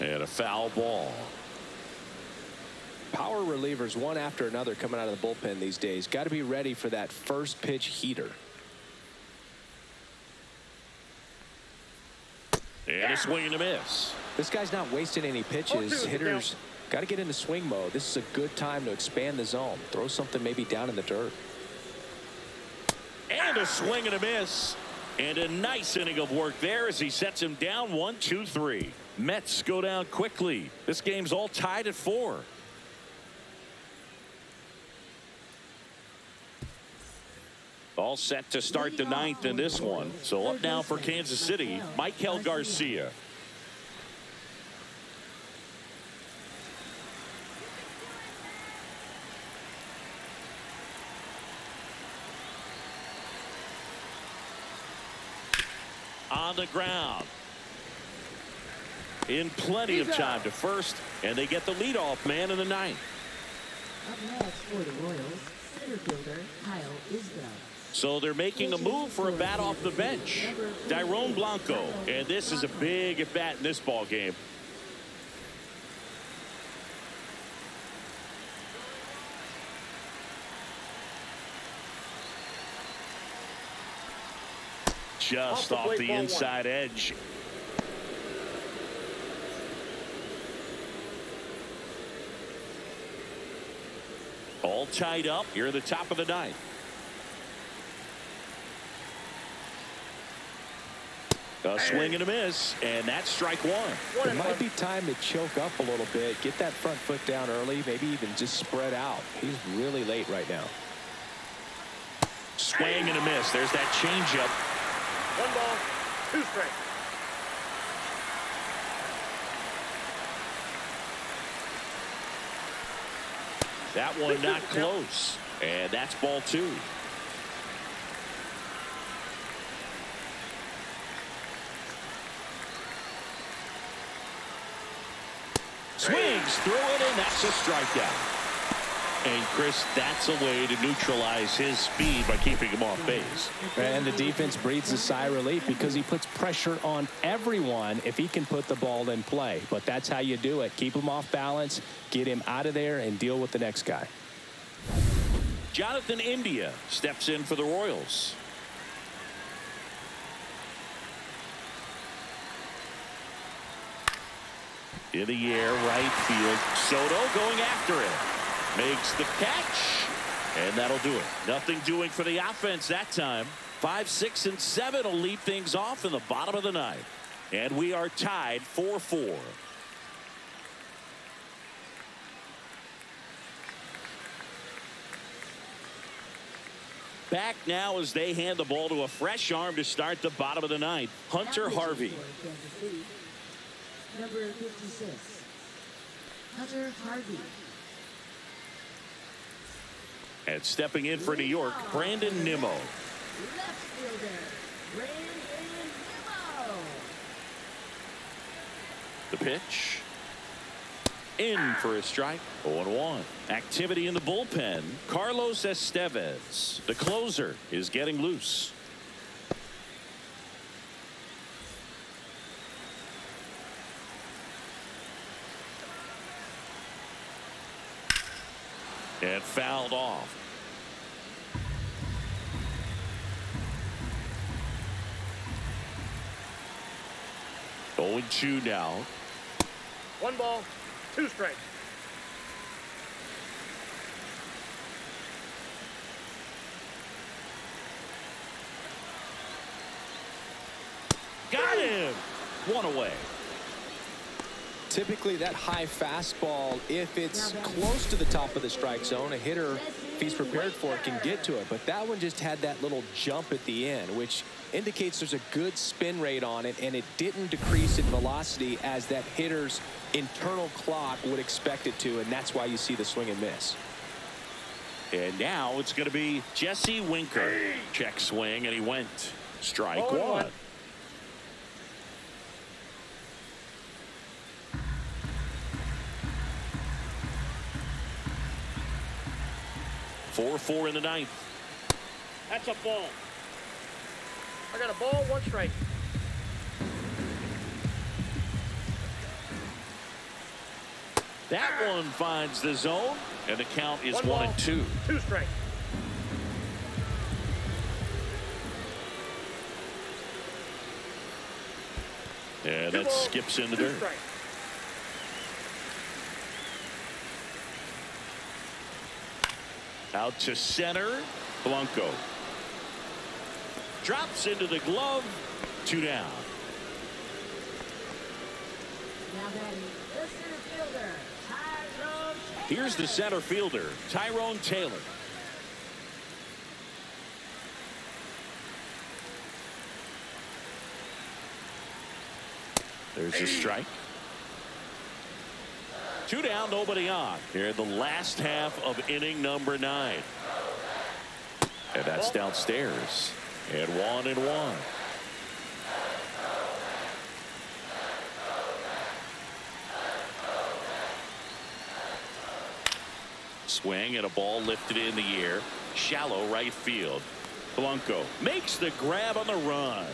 And a foul ball. Power relievers one after another coming out of the bullpen these days. Got to be ready for that first pitch heater. And a swing and a miss. This guy's not wasting any pitches. Hitters got to get into swing mode. This is a good time to expand the zone. Throw something maybe down in the dirt. And a swing and a miss. And a nice inning of work there as he sets him down 1-2-3. Mets go down quickly. This game's all tied at 4. All set to start the 9th in this one. So up now for Kansas City, Michael Garcia. On the ground. In plenty of time to first, and they get the leadoff man in the 9th. Up next for the Royals, center fielder Kyle Isbell. So they're making a move for a bat off the bench. Dairon Blanco, and this is a big at bat in this ball game. Just off the inside edge. All tied up here at the top of the 9th. A swing and a miss, and that's strike 1. It might be time to choke up a little bit, get that front foot down early, maybe even just spread out. He's really late right now. Swing and a miss. There's that changeup. 1 ball, 2 strikes. That one not close, and that's ball 2. Swings through it, and that's a strikeout. And Chris, that's a way to neutralize his speed by keeping him off base. And the defense breathes a sigh of relief because he puts pressure on everyone if he can put the ball in play. But that's how you do it. Keep him off balance, get him out of there, and deal with the next guy. Jonathan India steps in for the Royals. In the air, right field. Soto going after it. Makes the catch. And that'll do it. Nothing doing for the offense that time. 5, 6, and 7 will lead things off in the bottom of the ninth. And we are tied 4-4. Back now as they hand the ball to a fresh arm to start the bottom of the ninth. Hunter Harvey. Number 56, Hunter Harvey. And stepping in for New York, Brandon Nimmo. Left fielder, Brandon Nimmo. The pitch. In for a strike. 0-1. Activity in the bullpen. Carlos Estevez. The closer is getting loose. And fouled off. Going 2 now. 1 ball, 2 strikes. Got him. 1 away. Typically that high fastball, if it's close to the top of the strike zone, a hitter, if he's prepared for it, can get to it. But that one just had that little jump at the end, which indicates there's a good spin rate on it, and it didn't decrease in velocity as that hitter's internal clock would expect it to, and that's why you see the swing and miss. And now it's going to be Jesse Winker. Check swing, and he went. Strike 1. 4-4 in the ninth. That's a ball. I got a ball, 1 strike. That one finds the zone, and the count is 1 and 2. 2 strikes. And that skips in the dirt. Strike. Out to center. Blanco drops into the glove. 2 down. Now batting, the center fielder, Tyrone Taylor. Here's the center fielder, Tyrone Taylor. There's a strike. 2 down, nobody on. Here in the last half of inning number 9. And that's downstairs. And 1-1. Swing and a ball lifted in the air. Shallow right field. Blanco makes the grab on the run.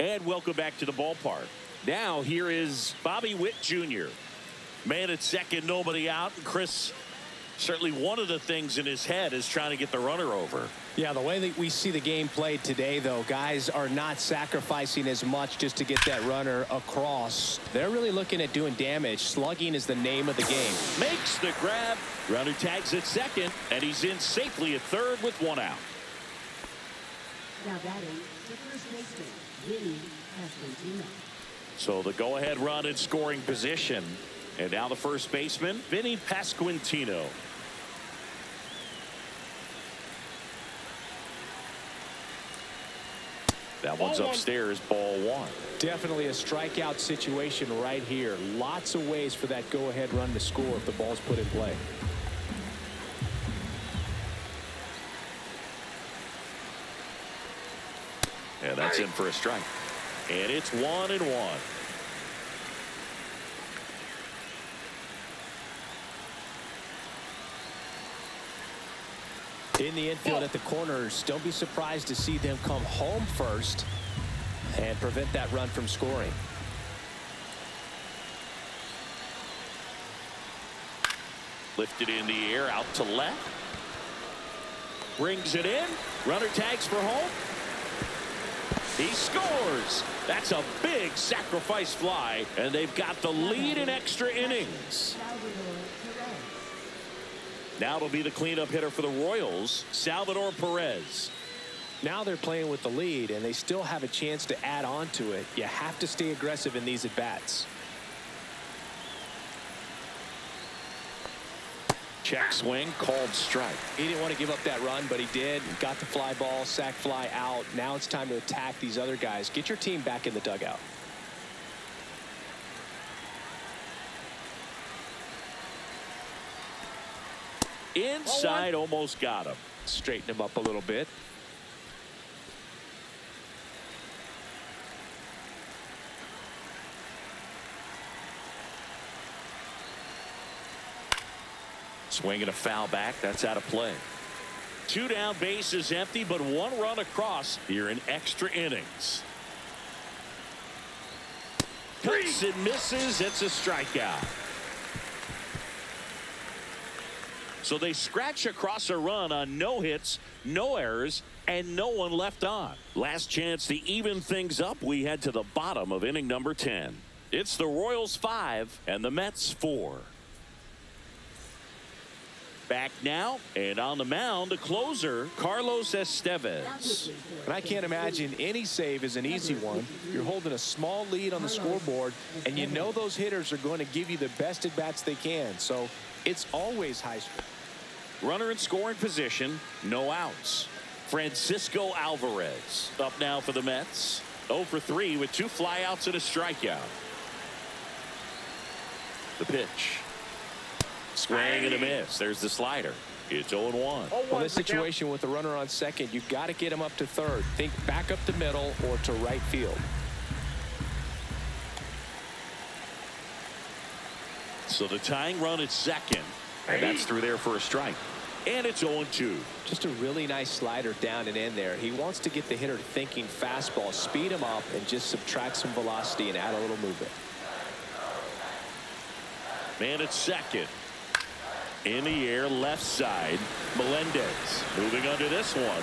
And welcome back to the ballpark. Now here is Bobby Witt Jr. Man at second, nobody out. And Chris, certainly one of the things in his head is trying to get the runner over. Yeah, the way that we see the game played today, though, guys are not sacrificing as much just to get that runner across. They're really looking at doing damage. Slugging is the name of the game. Makes the grab. Runner tags at second, and he's in safely at third with 1 out. Now batting, the first baseman, Vinny Pasquantino. So the go-ahead run in scoring position. And now the first baseman, Vinny Pasquantino. That one's upstairs, ball 1. Definitely a strikeout situation right here. Lots of ways for that go-ahead run to score if the ball's put in play. And that's in for a strike. And it's 1-1. In the infield at the corners, don't be surprised to see them come home first and prevent that run from scoring. Lifted in the air, out to left. Brings it in. Runner tags for home. He scores. That's a big sacrifice fly, and they've got the lead in extra innings. Now it'll be the cleanup hitter for the Royals, Salvador Perez. Now they're playing with the lead, and they still have a chance to add on to it. You have to stay aggressive in these at-bats. Check swing, called strike. He didn't want to give up that run, but he did. Got the fly ball, sac fly out. Now it's time to attack these other guys. Get your team back in the dugout. Inside, almost got him. Straighten him up a little bit. Swinging a foul back. That's out of play. 2 down, bases empty, but 1 run across here in extra innings. Cuts and misses. It's a strikeout. So they scratch across a run on no hits, no errors, and no one left on. Last chance to even things up. We head to the bottom of inning number 10. It's the Royals 5 and the Mets 4. Back now, and on the mound, the closer, Carlos Estevez. And I can't imagine any save is an easy one. You're holding a small lead on the scoreboard, and you know those hitters are going to give you the best at-bats they can. So it's always high score. Runner in scoring position, no outs. Francisco Alvarez up now for the Mets. 0 for 3 with 2 flyouts and a strikeout. The pitch. Swing and a miss. There's the slider. It's 0-1. Well, this situation with the runner on second, you've got to get him up to third. Think back up the middle or to right field. So the tying run at second. And that's through there for a strike. And it's 0-2. Just a really nice slider down and in there. He wants to get the hitter thinking fastball, speed him up, and just subtract some velocity and add a little movement. Man at second. In the air, left side. Melendez moving under this one.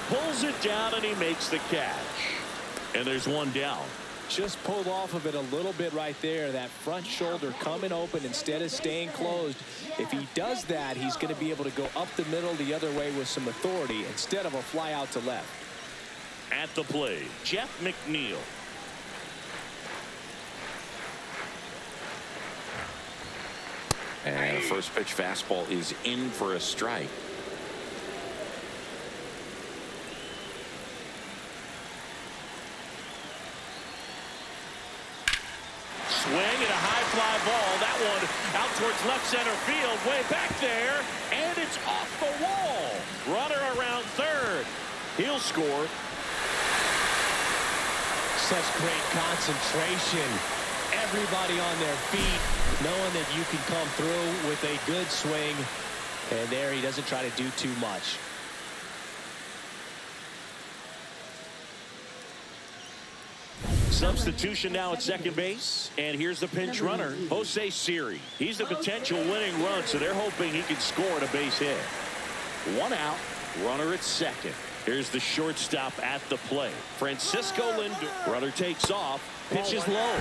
Pulls it down, and he makes the catch. And there's 1 down. Just pulled off of it a little bit right there. That front shoulder coming open instead of staying closed. If he does that, he's going to be able to go up the middle the other way with some authority instead of a fly out to left. At the plate, Jeff McNeil. And the first pitch fastball is in for a strike. Swing and a high fly ball. That one out towards left center field, way back there, and it's off the wall. Runner around third. He'll score. Such great concentration. Everybody on their feet, knowing that you can come through with a good swing. And there he doesn't try to do too much. Substitution now at second base. And here's the pinch runner, Jose Siri. He's the potential winning run, so they're hoping he can score at a base hit. 1 out, runner at second. Here's the shortstop at the plate. Francisco Lindor. Runner takes off, pitches low.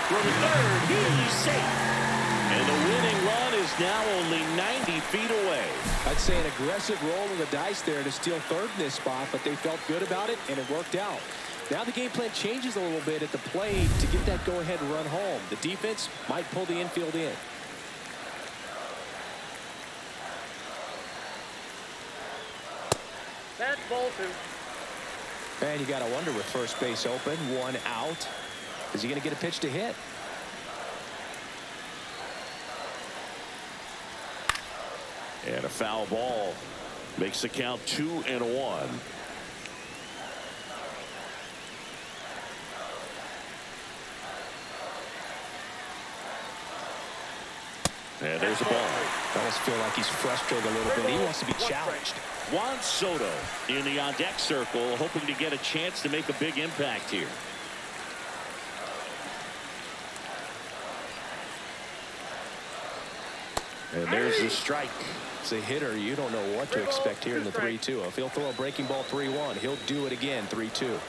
For the third, he's safe. And the winning run is now only 90 feet away. I'd say an aggressive roll of the dice there to steal third in this spot, but they felt good about it, and it worked out. Now the game plan changes a little bit at the plate to get that go-ahead run home. The defense might pull the infield in. That's Bolton. And you got to wonder with first base open, 1 out. Is he going to get a pitch to hit? And a foul ball makes the count 2-1. And there's a ball. almost feel like he's frustrated a little bit. He wants to be challenged. Juan Soto in the on-deck circle, hoping to get a chance to make a big impact here. And there's the strike. As a hitter, you don't know what to expect here in the 3-2. If he'll throw a breaking ball 3-1, he'll do it again 3-2.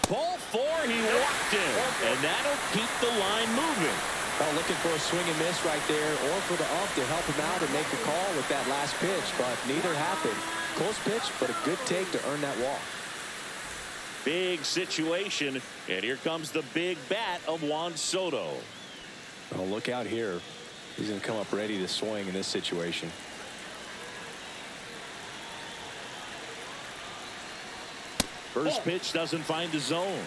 Ball 4, he walked in, and that'll keep the line moving. Well, looking for a swing and miss right there, or for the ump to help him out and make a call with that last pitch, but neither happened. Close pitch, but a good take to earn that walk. Big situation, and here comes the big bat of Juan Soto. Oh, look out here. He's going to come up ready to swing in this situation. First pitch doesn't find the zone.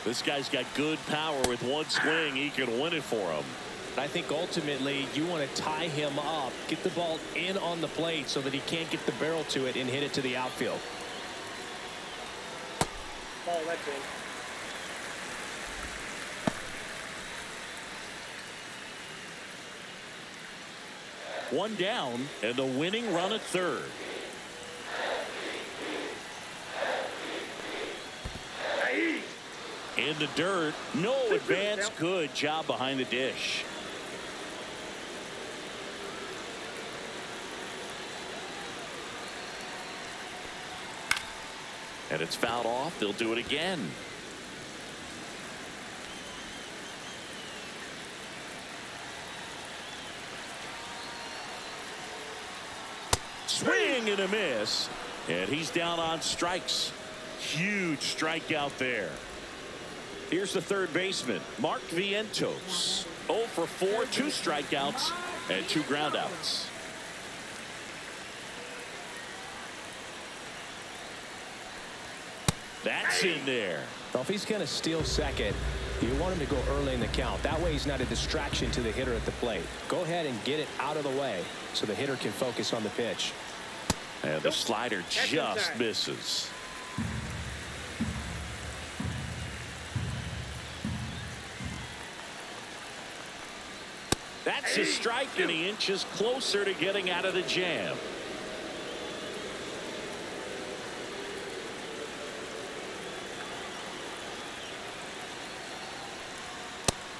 This guy's got good power. With one swing, he can win it for him. I think ultimately you want to tie him up, get the ball in on the plate so that he can't get the barrel to it and hit it to the outfield. Ball, that's in. One down, and the winning run at third. In the dirt, no advance. Good job behind the dish. And it's fouled off. They'll do it again. Swing and a miss. And he's down on strikes. Huge strikeout there. Here's the third baseman, Mark Vientos. 0 for 4, 2 strikeouts, and 2 groundouts. That's in there. Well, if he's going to steal second, you want him to go early in the count. That way he's not a distraction to the hitter at the plate. Go ahead and get it out of the way so the hitter can focus on the pitch. And the slider just misses. That's a strike, and he inches closer to getting out of the jam.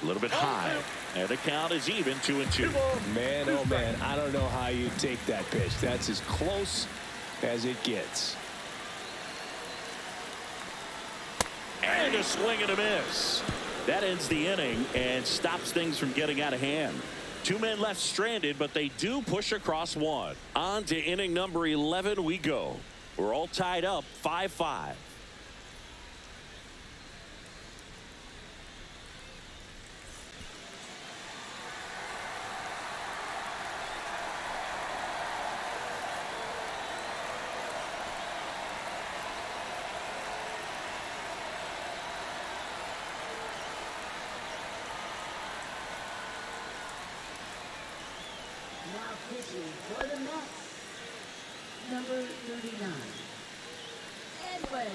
A little bit high, and the count is even 2-2. Man, oh man, I don't know how you take that pitch. That's as close as it gets. And a swing and a miss. That ends the inning and stops things from getting out of hand. 2 men left stranded, but they do push across one. On to inning number 11 we go. We're all tied up 5-5. Now pitching for the Mets, number 39, Edwin.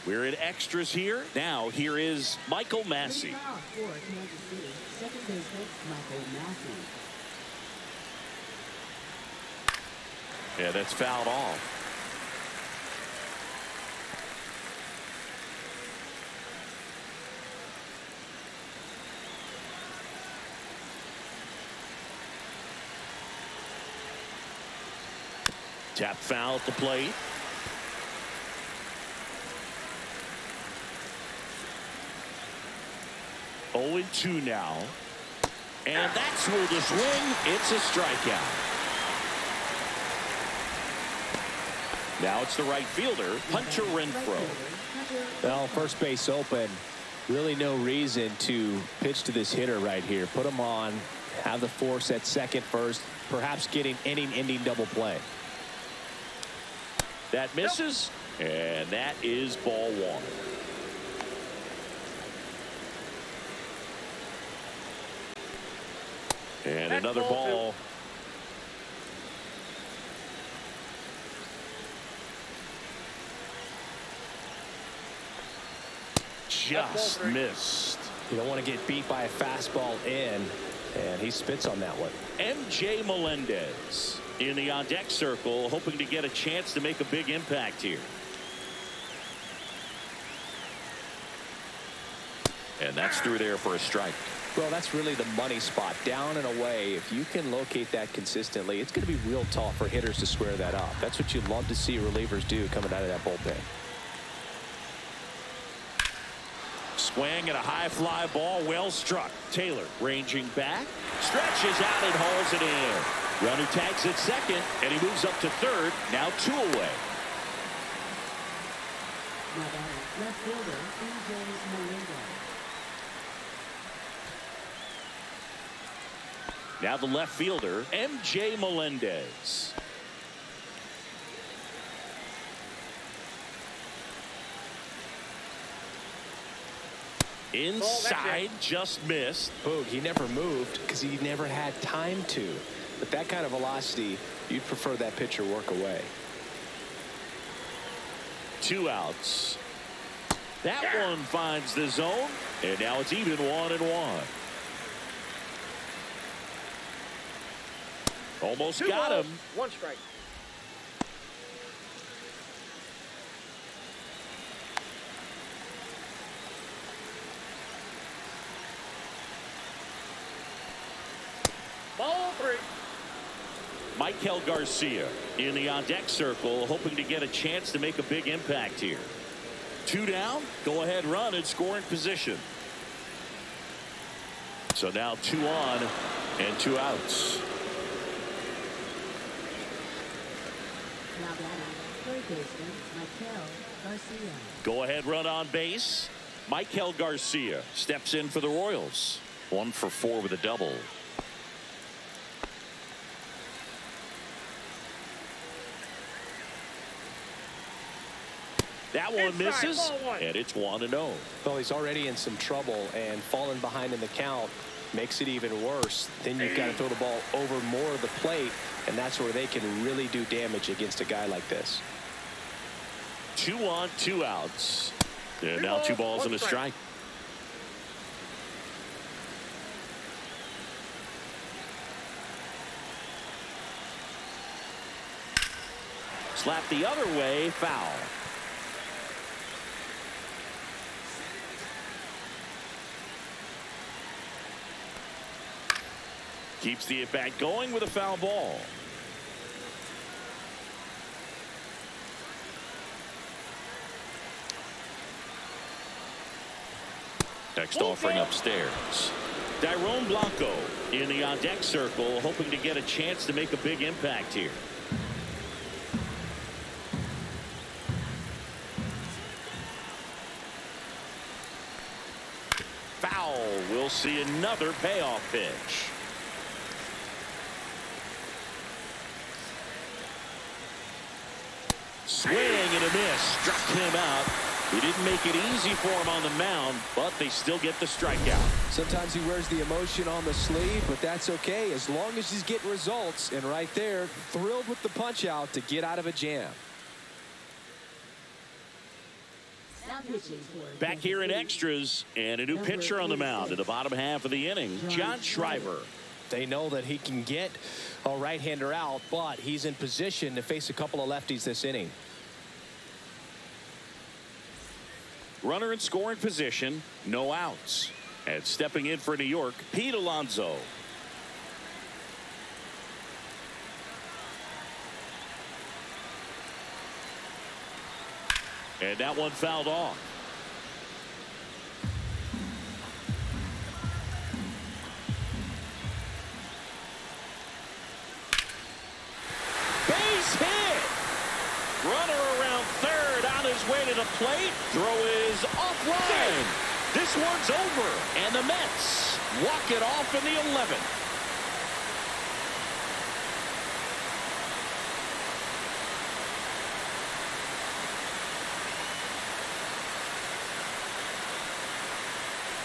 We're in extras here. Now here is Michael Massey. For Kansas City, second baseman Michael Massey. Yeah, that's fouled off. Tap foul at the plate. Oh, 0-2 now. And that's where the swing. It's a strikeout. Now it's the right fielder, Hunter Renfroe. Well, first base open. Really no reason to pitch to this hitter right here. Put him on, have the force at second first, perhaps getting inning-ending double play. That misses, and that is ball 1. And That's another ball ball. Just three. missed. You don't want to get beat by a fastball in, and he spits on that one. MJ Melendez in the on-deck circle, hoping to get a chance to make a big impact here. And that's through there for a strike. Well, that's really the money spot, down and away. If you can locate that consistently, it's going to be real tough for hitters to square that up. That's what you'd love to see relievers do coming out of that bullpen. Swing and a high fly ball, well struck. Taylor ranging back, stretches out and hauls it in. Runner tags at second, and he moves up to third. Now 2 away. Now batting, left fielder, MJ Melendez. Now the left fielder, MJ Melendez. Inside, just missed. Boog, he never moved because he never had time to. But that kind of velocity, you'd prefer that pitcher work away. 2 outs. That one finds the zone, and now it's even 1-1. Almost 2 got balls, him. 1 strike. Ball 3. Michael Garcia in the on-deck circle, hoping to get a chance to make a big impact here. 2 down, go-ahead run in scoring position. So now 2 on and 2 outs. Now batting, third baseman, Michael Garcia. Go-ahead run on base. Michael Garcia steps in for the Royals. 1 for 4 with a double. That one Inside, misses, ball 1. and it's 1-0. Well, he's already in some trouble, and falling behind in the count makes it even worse. Then you've got to throw the ball over more of the plate, and that's where they can really do damage against a guy like this. 2 on, 2 outs. And 3 now 2 balls, balls 1 and a strike. Slap the other way, foul. Keeps the at-bat going with a foul ball. Next offering upstairs. Dairon Blanco in the on-deck circle, hoping to get a chance to make a big impact here. Foul. We'll see another payoff pitch. Swing and a miss. Struck him out. He didn't make it easy for him on the mound, but they still get the strikeout. Sometimes he wears the emotion on the sleeve, but that's okay as long as he's getting results. And right there, thrilled with the punch out to get out of a jam. Now pitching for Back here in extras, and a new pitcher on the mound in the bottom half of the inning, John Schreiber. They know that he can get a right-hander out, but he's in position to face a couple of lefties this inning. Runner in scoring position, no outs. And stepping in for New York, Pete Alonso. And that one fouled off. Base hit. Runner around third on his way to the plate. Throw is offline. This one's over. And the Mets walk it off in the 11th.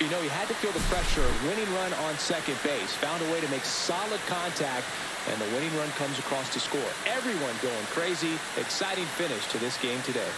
You know, he had to feel the pressure. Winning run on second base. Found a way to make solid contact, and the winning run comes across to score. Everyone going crazy. Exciting finish to this game today.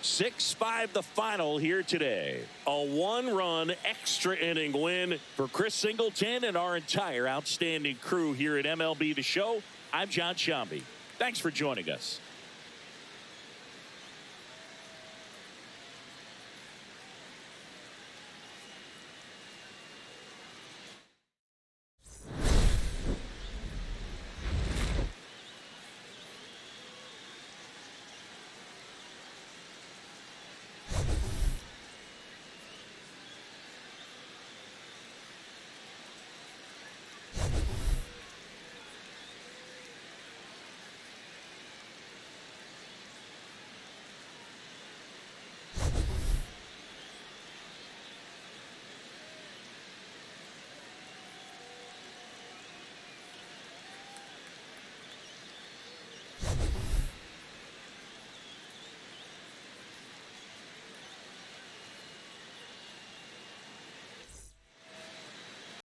Six-5 the final here today. A one-run extra inning win for Chris Singleton and our entire outstanding crew here at MLB The Show. I'm John Shambi. Thanks for joining us.